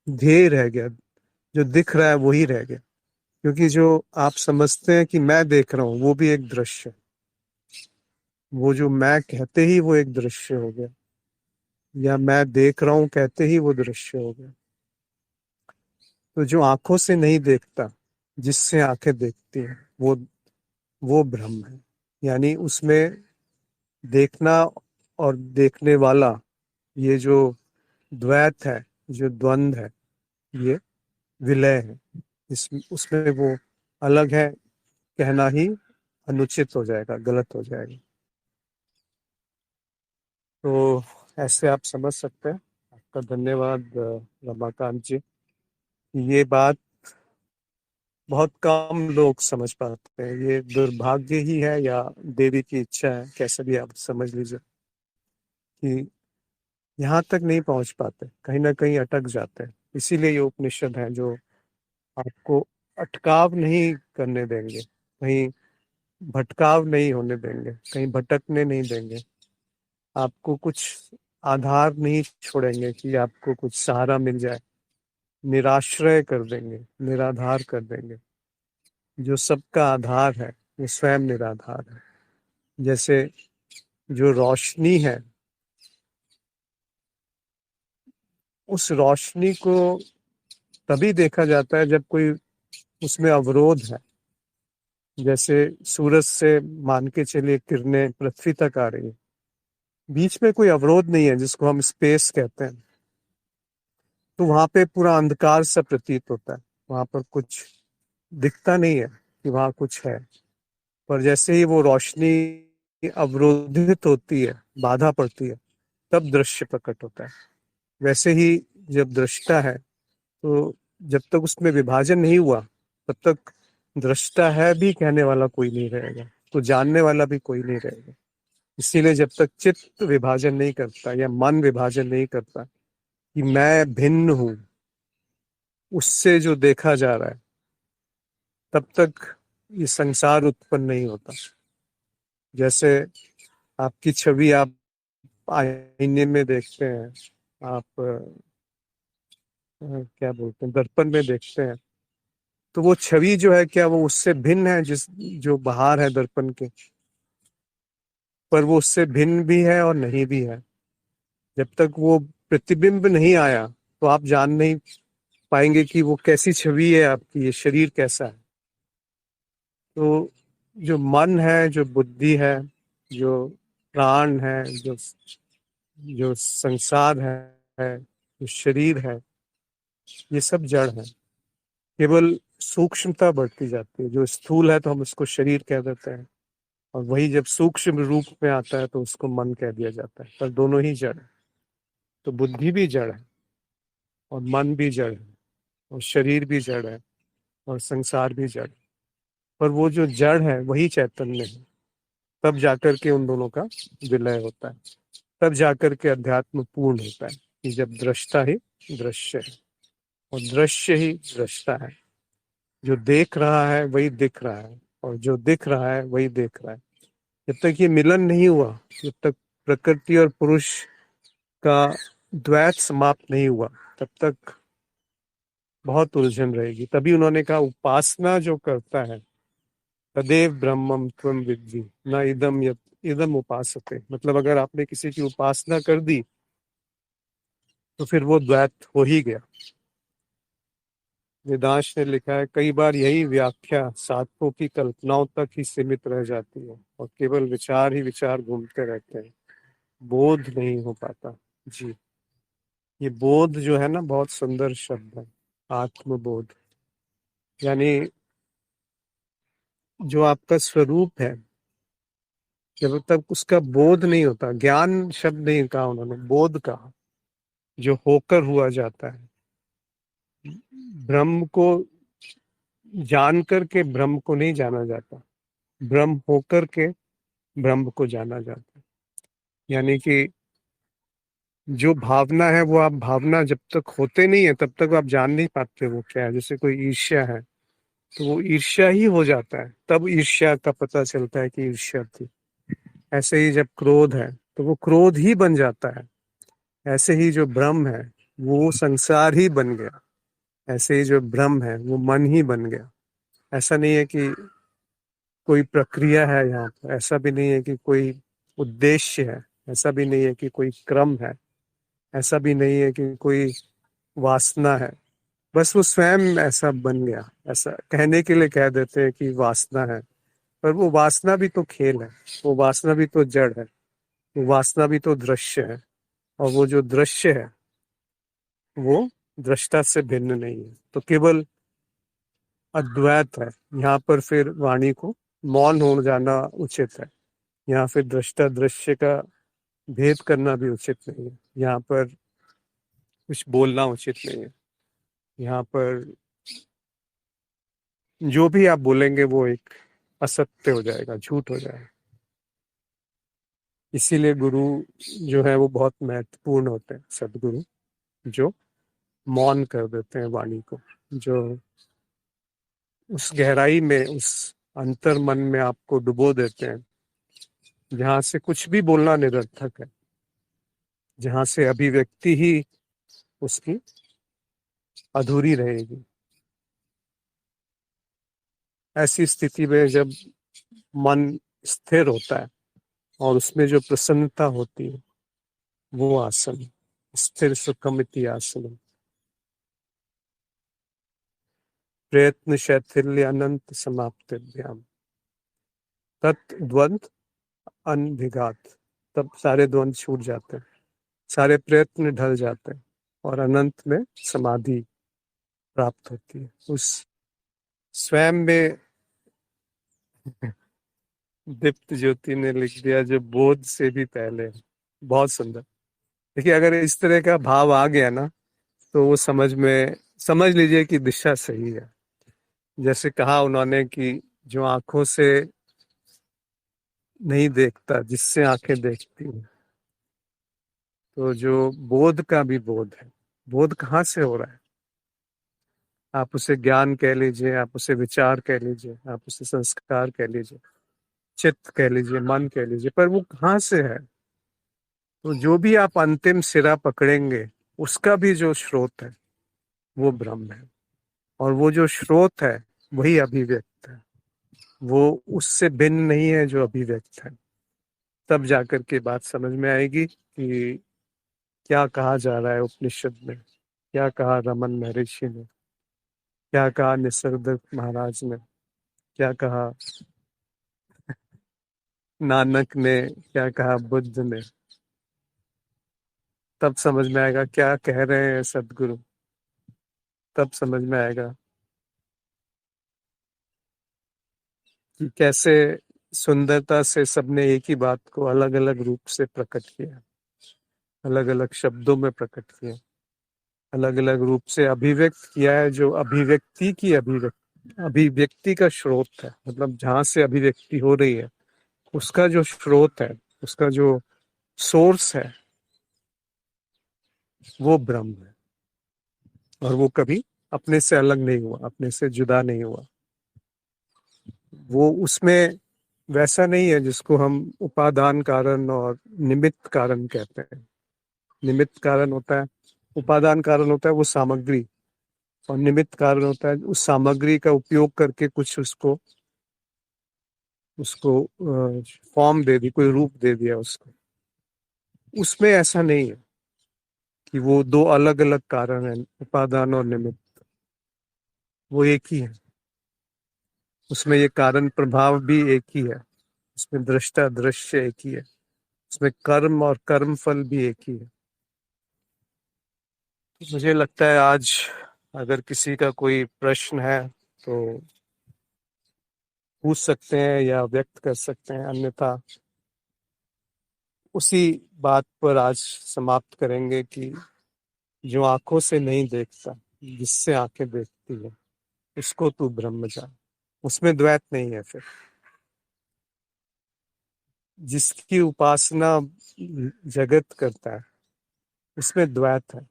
ध्येय रह गया। जो दिख रहा है वही रह गया, क्योंकि जो आप समझते हैं कि मैं देख रहा हूं वो भी एक दृश्य है। वो जो मैं कहते ही वो एक दृश्य हो गया, या मैं देख रहा हूं कहते ही वो दृश्य हो गया। तो जो आंखों से नहीं देखता, जिससे आंखें देखती हैं, वो ब्रह्म है। यानी उसमें देखना और देखने वाला, ये जो द्वैत है, जो द्वंद्व है, ये विलय है। इस उसमें वो अलग है कहना ही अनुचित हो जाएगा, गलत हो जाएगा। तो ऐसे आप समझ सकते हैं। आपका धन्यवाद रमाकांत जी। ये बात बहुत कम लोग समझ पाते हैं। ये दुर्भाग्य ही है या देवी की इच्छा है, कैसे भी आप समझ लीजिए, कि यहाँ तक नहीं पहुंच पाते, कहीं ना कहीं अटक जाते हैं। इसीलिए ये उपनिषद है जो आपको अटकाव नहीं करने देंगे, कहीं भटकाव नहीं होने देंगे, कहीं भटकने नहीं देंगे। आपको कुछ आधार नहीं छोड़ेंगे कि आपको कुछ सहारा मिल जाए। निराश्रय कर देंगे, निराधार कर देंगे। जो सबका आधार है वो स्वयं निराधार है। जैसे जो रोशनी है, उस रोशनी को तभी देखा जाता है जब कोई उसमें अवरोध है। जैसे सूरज से मान के चलिए किरणें पृथ्वी तक आ रही है, बीच में कोई अवरोध नहीं है जिसको हम स्पेस कहते हैं, तो वहां पे पूरा अंधकार सा प्रतीत होता है। वहां पर कुछ दिखता नहीं है कि वहां कुछ है। पर जैसे ही वो रोशनी अवरोधित होती है, बाधा पड़ती है, तब दृश्य प्रकट होता है। वैसे ही जब दृष्टा है, तो जब तक उसमें विभाजन नहीं हुआ तब तक दृष्टा है भी कहने वाला कोई नहीं रहेगा, तो जानने वाला भी कोई नहीं रहेगा। इसीलिए जब तक चित्त विभाजन नहीं करता या मन विभाजन नहीं करता कि मैं भिन्न हूं उससे जो देखा जा रहा है, तब तक ये संसार उत्पन्न नहीं होता। जैसे आपकी छवि आप आईने में देखते हैं, आप क्या बोलते हैं, दर्पण में देखते हैं, तो वो छवि जो है क्या वो उससे भिन्न है जिस जो बाहर है दर्पण के, पर वो उससे भिन्न भी है और नहीं भी है। जब तक वो प्रतिबिंब नहीं आया तो आप जान नहीं पाएंगे कि वो कैसी छवि है आपकी, ये शरीर कैसा है। तो जो मन है, जो बुद्धि है, जो प्राण है, जो जो संसार है, जो शरीर है, ये सब जड़ है। केवल सूक्ष्मता बढ़ती जाती है। जो स्थूल है तो हम उसको शरीर कह देते हैं, और वही जब सूक्ष्म रूप में आता है तो उसको मन कह दिया जाता है, पर दोनों ही जड़ है। तो बुद्धि भी जड़ है, और मन भी जड़ है, और शरीर भी जड़ है, और संसार भी जड़ है। पर वो जो जड़ है वही चैतन्य है। तब जाकर के उन दोनों का विलय होता है, तब जाकर के अध्यात्म पूर्ण होता है कि जब दृष्टा ही दृश्य है और दृश्य ही दृष्टा है। जो देख रहा है वही दिख रहा है, और जो दिख रहा है वही देख रहा है। जब तक ये मिलन नहीं हुआ, जब तक प्रकृति और पुरुष का द्वैत समाप्त नहीं हुआ, तब तक बहुत उलझन रहेगी। तभी उन्होंने कहा उपासना जो करता है तदेव ब्रह्मम त्वम विद्धि न इदम यत् इदम उपासते। मतलब अगर आपने किसी की उपासना कर दी तो फिर वो द्वैत हो ही गया। वेदांश ने लिखा है कई बार यही व्याख्या साधकों की कल्पनाओं तक ही सीमित रह जाती है और केवल विचार ही विचार घूमते रहते हैं, बोध नहीं हो पाता। जी, ये बोध जो है ना बहुत सुंदर शब्द है, आत्मबोध। यानी जो आपका स्वरूप है, जब तक उसका बोध नहीं होता, ज्ञान शब्द नहीं कहा उन्होंने, बोध कहा, जो होकर हुआ जाता है। ब्रह्म को जान करके ब्रह्म को नहीं जाना जाता, ब्रह्म होकर के ब्रह्म को जाना जाता है। यानी कि जो भावना है वो आप भावना जब तक होते नहीं है तब तक आप जान नहीं पाते वो क्या है। जैसे कोई ईर्ष्या है तो वो ईर्ष्या ही हो जाता है, तब ईर्ष्या का पता चलता है कि ईर्ष्या थी। ऐसे ही जब क्रोध है तो वो क्रोध ही बन जाता है। ऐसे ही जो ब्रह्म है वो संसार ही बन गया। ऐसे ही जो ब्रह्म है वो मन ही बन गया। ऐसा नहीं है कि कोई प्रक्रिया है यहाँ पर, ऐसा भी नहीं है कि कोई उद्देश्य है, ऐसा भी नहीं है कि कोई क्रम है, ऐसा भी नहीं है कि कोई वासना है। बस वो स्वयं ऐसा बन गया। ऐसा कहने के लिए कह देते हैं कि वासना है, पर वो वासना भी तो खेल है, वो वासना भी तो जड़ है, वो वासना भी तो दृश्य है, और वो जो दृश्य है वो दृष्टा से भिन्न नहीं है। तो केवल अद्वैत है। यहाँ पर फिर वाणी को मौन हो जाना उचित है। यहाँ फिर दृष्टा दृश्य का भेद करना भी उचित नहीं है। यहाँ पर कुछ बोलना उचित नहीं है। यहाँ पर जो भी आप बोलेंगे वो एक असत्य हो जाएगा, झूठ हो जाएगा। इसीलिए गुरु जो है वो बहुत महत्वपूर्ण होते हैं, सदगुरु जो मौन कर देते हैं वाणी को, जो उस गहराई में, उस अंतर मन में आपको डुबो देते हैं जहां से कुछ भी बोलना निरर्थक है, जहां से अभिव्यक्ति ही उसकी अधूरी रहेगी। ऐसी स्थिति में जब मन स्थिर होता है और उसमें जो प्रसन्नता होती है वो आसन, स्थिर सुखमिति आसन, प्रयत्न शैथिल्य अनंत समाप्तिभ्याम तत्द्वंद अनभिघात। तब सारे द्वंद छूट जाते हैं, सारे प्रयत्न ढल जाते हैं, और अनंत में समाधि प्राप्त होती है। उस स्वयं में दीप्त ज्योति ने लिख दिया जो बोध से भी पहले है। बहुत सुंदर। देखिए अगर इस तरह का भाव आ गया ना तो वो समझ लीजिए कि दिशा सही है। जैसे कहा उन्होंने कि जो आंखों से नहीं देखता, जिससे आंखें देखती हैं, तो जो बोध का भी बोध है, बोध कहाँ से हो रहा है? आप उसे ज्ञान कह लीजिए, आप उसे विचार कह लीजिए, आप उसे संस्कार कह लीजिए, चित्त कह लीजिए, मन कह लीजिए, पर वो कहाँ से है? तो जो भी आप अंतिम सिरा पकड़ेंगे उसका भी जो स्रोत है वो ब्रह्म है। और वो जो स्रोत है वही अभिव्यक्त है, वो उससे भिन्न नहीं है जो अभिव्यक्त है। तब जाकर के बात समझ में आएगी कि क्या कहा जा रहा है उपनिषद में, क्या कहा रमन महर्षि ने, क्या कहा निसर्गदत्त महाराज ने, क्या कहा नानक ने, क्या कहा बुद्ध ने। तब समझ में आएगा क्या कह रहे हैं सदगुरु। तब समझ में आएगा कि कैसे सुंदरता से सबने एक ही बात को अलग अलग रूप से प्रकट किया, अलग अलग शब्दों में प्रकट किया, अलग अलग रूप से अभिव्यक्त किया है। जो अभिव्यक्ति की अभिव्यक्ति का स्रोत है, मतलब जहां से अभिव्यक्ति हो रही है उसका जो स्रोत है, उसका जो सोर्स है, वो ब्रह्म है। और वो कभी अपने से अलग नहीं हुआ, अपने से जुदा नहीं हुआ। वो उसमें वैसा नहीं है जिसको हम उपादान कारण और निमित्त कारण कहते हैं। निमित्त कारण होता है, उपादान कारण होता है वो सामग्री, और निमित्त कारण होता है उस सामग्री का उपयोग करके कुछ उसको उसको फॉर्म दे दी, कोई रूप दे दिया उसको। उसमें ऐसा नहीं है कि वो दो अलग अलग कारण हैं, उपादान और निमित्त। वो एक ही है। उसमें ये कारण प्रभाव भी एक ही है, उसमें दृष्टा दृश्य एक ही है, उसमें कर्म और कर्म फल भी एक ही है। मुझे लगता है आज अगर किसी का कोई प्रश्न है तो पूछ सकते हैं या व्यक्त कर सकते हैं, अन्यथा उसी बात पर आज समाप्त करेंगे कि जो आंखों से नहीं देखता, जिससे आंखें देखती है, उसको तू ब्रह्म जान। उसमें द्वैत नहीं है। फिर जिसकी उपासना जगत करता है उसमें द्वैत है।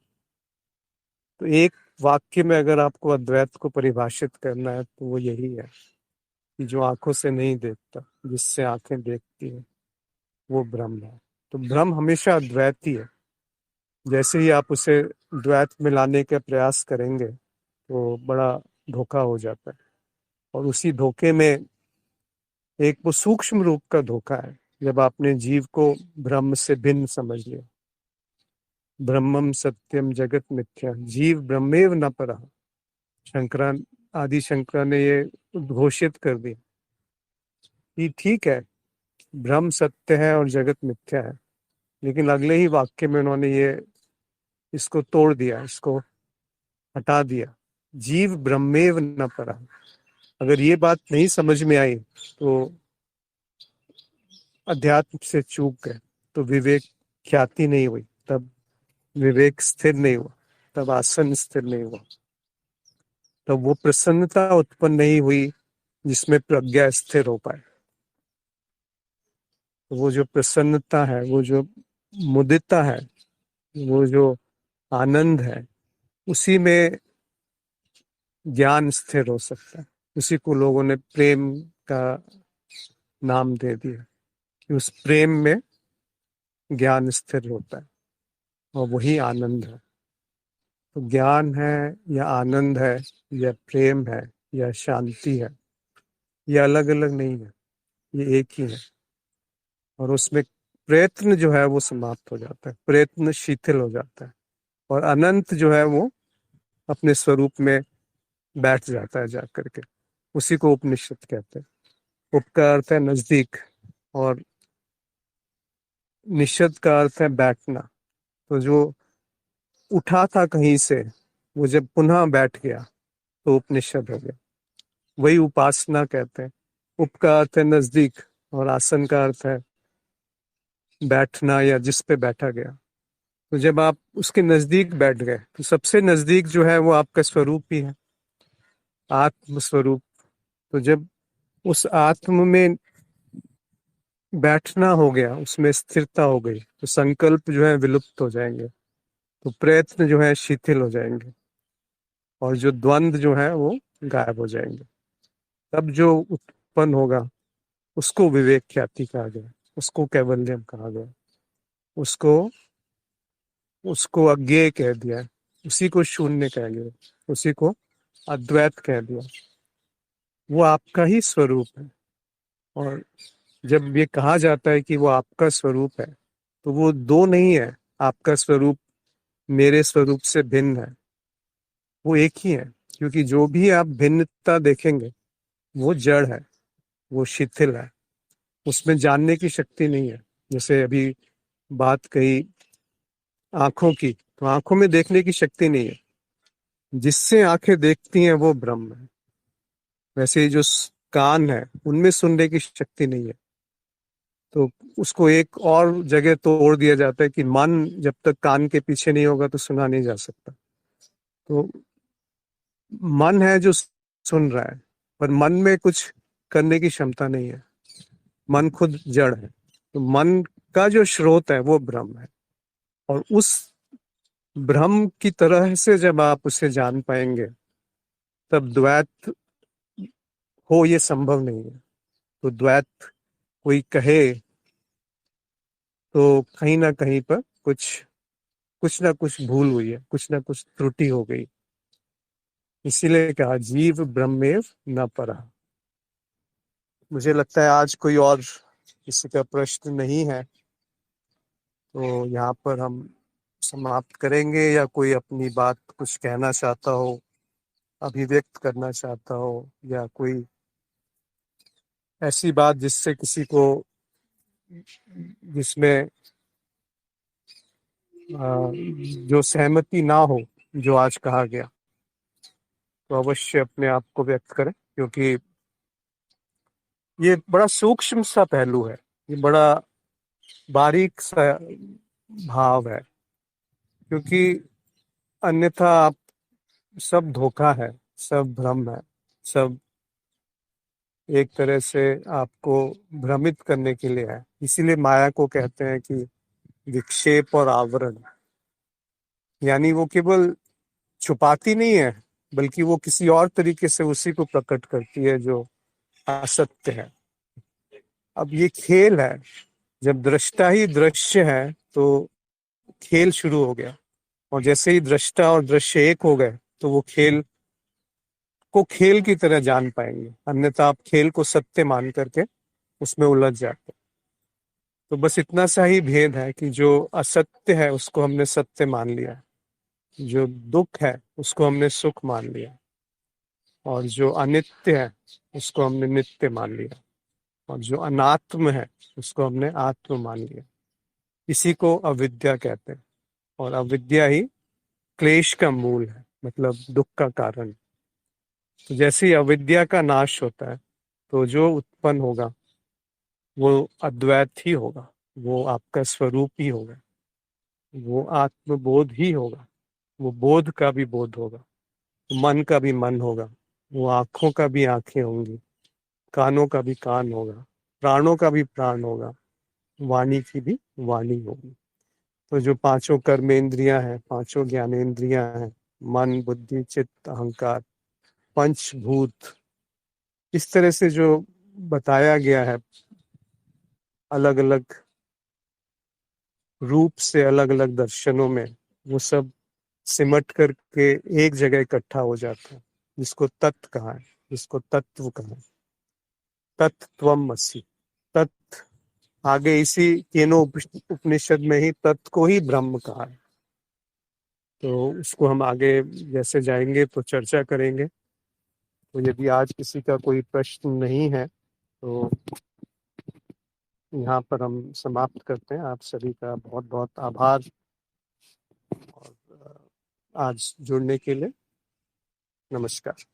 तो एक वाक्य में अगर आपको अद्वैत को परिभाषित करना है तो वो यही है कि जो आंखों से नहीं देखता, जिससे आंखें देखती है, वो ब्रह्म है। तो ब्रह्म हमेशा अद्वैत ही है। जैसे ही आप उसे द्वैत में लाने का प्रयास करेंगे तो बड़ा धोखा हो जाता है। और उसी धोखे में एक वो सूक्ष्म रूप का धोखा है, जब आपने जीव को ब्रह्म से भिन्न समझ लिया। ब्रह्मम सत्यम जगत मिथ्या जीव ब्रह्मेव न परः। शंकरा आदि शंकरा ने ये घोषित कर दिया कि ठीक है, ब्रह्म सत्य है और जगत मिथ्या है, लेकिन अगले ही वाक्य में उन्होंने ये इसको तोड़ दिया, इसको हटा दिया। जीव ब्रह्मेव न परः। अगर ये बात नहीं समझ में आई तो अध्यात्म से चूक गए, तो विवेक ख्याति नहीं हुई, तब विवेक स्थिर नहीं हुआ, तब आसन स्थिर नहीं हुआ, तब वो प्रसन्नता उत्पन्न नहीं हुई जिसमें प्रज्ञा स्थिर हो पाए। तो वो जो प्रसन्नता है, वो जो मुदिता है, वो जो आनंद है, उसी में ज्ञान स्थिर हो सकता है। उसी को लोगों ने प्रेम का नाम दे दिया कि उस प्रेम में ज्ञान स्थिर होता है और वही आनंद है। तो ज्ञान है या आनंद है या प्रेम है या शांति है, ये अलग अलग नहीं है, ये एक ही है। और उसमें प्रयत्न जो है वो समाप्त हो जाता है, प्रयत्न शिथिल हो जाता है, और अनंत जो है वो अपने स्वरूप में बैठ जाता है जाकर के। उसी को उपनिषद कहते हैं। उप का अर्थ है नजदीक, और निषद का अर्थ है बैठना। तो जो उठा था कहीं से, वो जब पुनः बैठ गया तो उपनिषद हो गया। वही उपासना कहते हैं। उप का अर्थ है नजदीक, और आसन का अर्थ है बैठना या जिस पे बैठा गया। तो जब आप उसके नजदीक बैठ गए तो सबसे नजदीक जो है वो आपका स्वरूप ही है, आत्म स्वरूप। तो जब उस आत्म में बैठना हो गया, उसमें स्थिरता हो गई, तो संकल्प जो है विलुप्त हो जाएंगे, तो प्रयत्न जो है शिथिल हो जाएंगे, और जो द्वंद्व जो है वो गायब हो जाएंगे। तब जो उत्पन्न होगा उसको विवेक ख्याति कहा गया, उसको कैवल्यम कहा गया, उसको उसको अज्ञेय कह दिया, उसी को शून्य कह गया, उसी को अद्वैत कह दिया, वो आपका ही स्वरूप है। और जब ये कहा जाता है कि वो आपका स्वरूप है, तो वो दो नहीं है। आपका स्वरूप मेरे स्वरूप से भिन्न है, वो एक ही है। क्योंकि जो भी आप भिन्नता देखेंगे वो जड़ है, वो शिथिल है, उसमें जानने की शक्ति नहीं है। जैसे अभी बात कही आंखों की, तो आंखों में देखने की शक्ति नहीं है, जिससे आंखें देखती हैं वो ब्रह्म है। वैसे ही जो कान है, उनमें सुनने की शक्ति नहीं है। तो उसको एक और जगह तोड़ दिया जाता है कि मन जब तक कान के पीछे नहीं होगा तो सुना नहीं जा सकता। तो मन है जो सुन रहा है, पर मन में कुछ करने की क्षमता नहीं है। मन खुद जड़ है। तो मन का जो स्रोत है वो ब्रह्म है। और उस ब्रह्म की तरह से जब आप उसे जान पाएंगे, तब द्वैत हो ये संभव नहीं है। तो द्वैत कोई कहे तो कहीं ना कहीं पर कुछ कुछ ना कुछ भूल हुई है, कुछ ना कुछ त्रुटि हो गई। इसीलिए कहा जीव ब्रह्मेव न परः। मुझे लगता है आज कोई और किसी का प्रश्न नहीं है, तो यहाँ पर हम समाप्त करेंगे। या कोई अपनी बात कुछ कहना चाहता हो, अभिव्यक्त करना चाहता हो, या कोई ऐसी बात जिससे किसी को, जिसमें जो सहमति ना हो जो आज कहा गया, तो अवश्य अपने आप को व्यक्त करें। क्योंकि ये बड़ा सूक्ष्म सा पहलू है, ये बड़ा बारीक सा भाव है। क्योंकि अन्यथा आप, सब धोखा है, सब भ्रम है, सब एक तरह से आपको भ्रमित करने के लिए है। इसीलिए माया को कहते हैं कि विक्षेप और आवरण। यानी वो केवल छुपाती नहीं है, बल्कि वो किसी और तरीके से उसी को प्रकट करती है जो असत्य है। अब ये खेल है, जब दृष्टा ही दृश्य है तो खेल शुरू हो गया। और जैसे ही दृष्टा और दृश्य एक हो गए, तो वो खेल को खेल की तरह जान पाएंगे। अन्यथा आप खेल को सत्य मान करके उसमें उलझ जाते। तो बस इतना सा ही भेद है कि जो असत्य है उसको हमने सत्य मान लिया, जो दुख है उसको हमने सुख मान लिया, और जो अनित्य है उसको हमने नित्य मान लिया, और जो अनात्म है उसको हमने आत्म मान लिया। इसी को अविद्या कहते हैं। और अविद्या ही क्लेश का मूल है, मतलब दुख का कारण। तो जैसे ही अविद्या का नाश होता है, तो जो उत्पन्न होगा वो अद्वैत ही होगा, वो आपका स्वरूप ही होगा, वो आत्मबोध ही होगा, वो बोध का भी बोध होगा, मन का भी मन होगा, वो आंखों का भी आंखें होंगी, कानों का भी कान होगा, प्राणों का भी प्राण होगा, वाणी की भी वाणी होगी। तो जो पांचों कर्मेंद्रियां हैं, पांचों ज्ञानेंद्रियां हैं, मन बुद्धि चित्त अहंकार, पंचभूत, इस तरह से जो बताया गया है, अलग अलग रूप से अलग अलग दर्शनों में, वो सब सिमट करके एक जगह इकट्ठा हो जाता है, जिसको तत्व कहा है, जिसको तत्व कहा है। तत्त्वमसि। तत् आगे इसी केनो उपनिषद में ही तत्व को ही ब्रह्म कहा है। तो उसको हम आगे जैसे जाएंगे तो चर्चा करेंगे। तो यदि आज किसी का कोई प्रश्न नहीं है, तो यहाँ पर हम समाप्त करते हैं। आप सभी का बहुत बहुत आभार, और आज जुड़ने के लिए नमस्कार।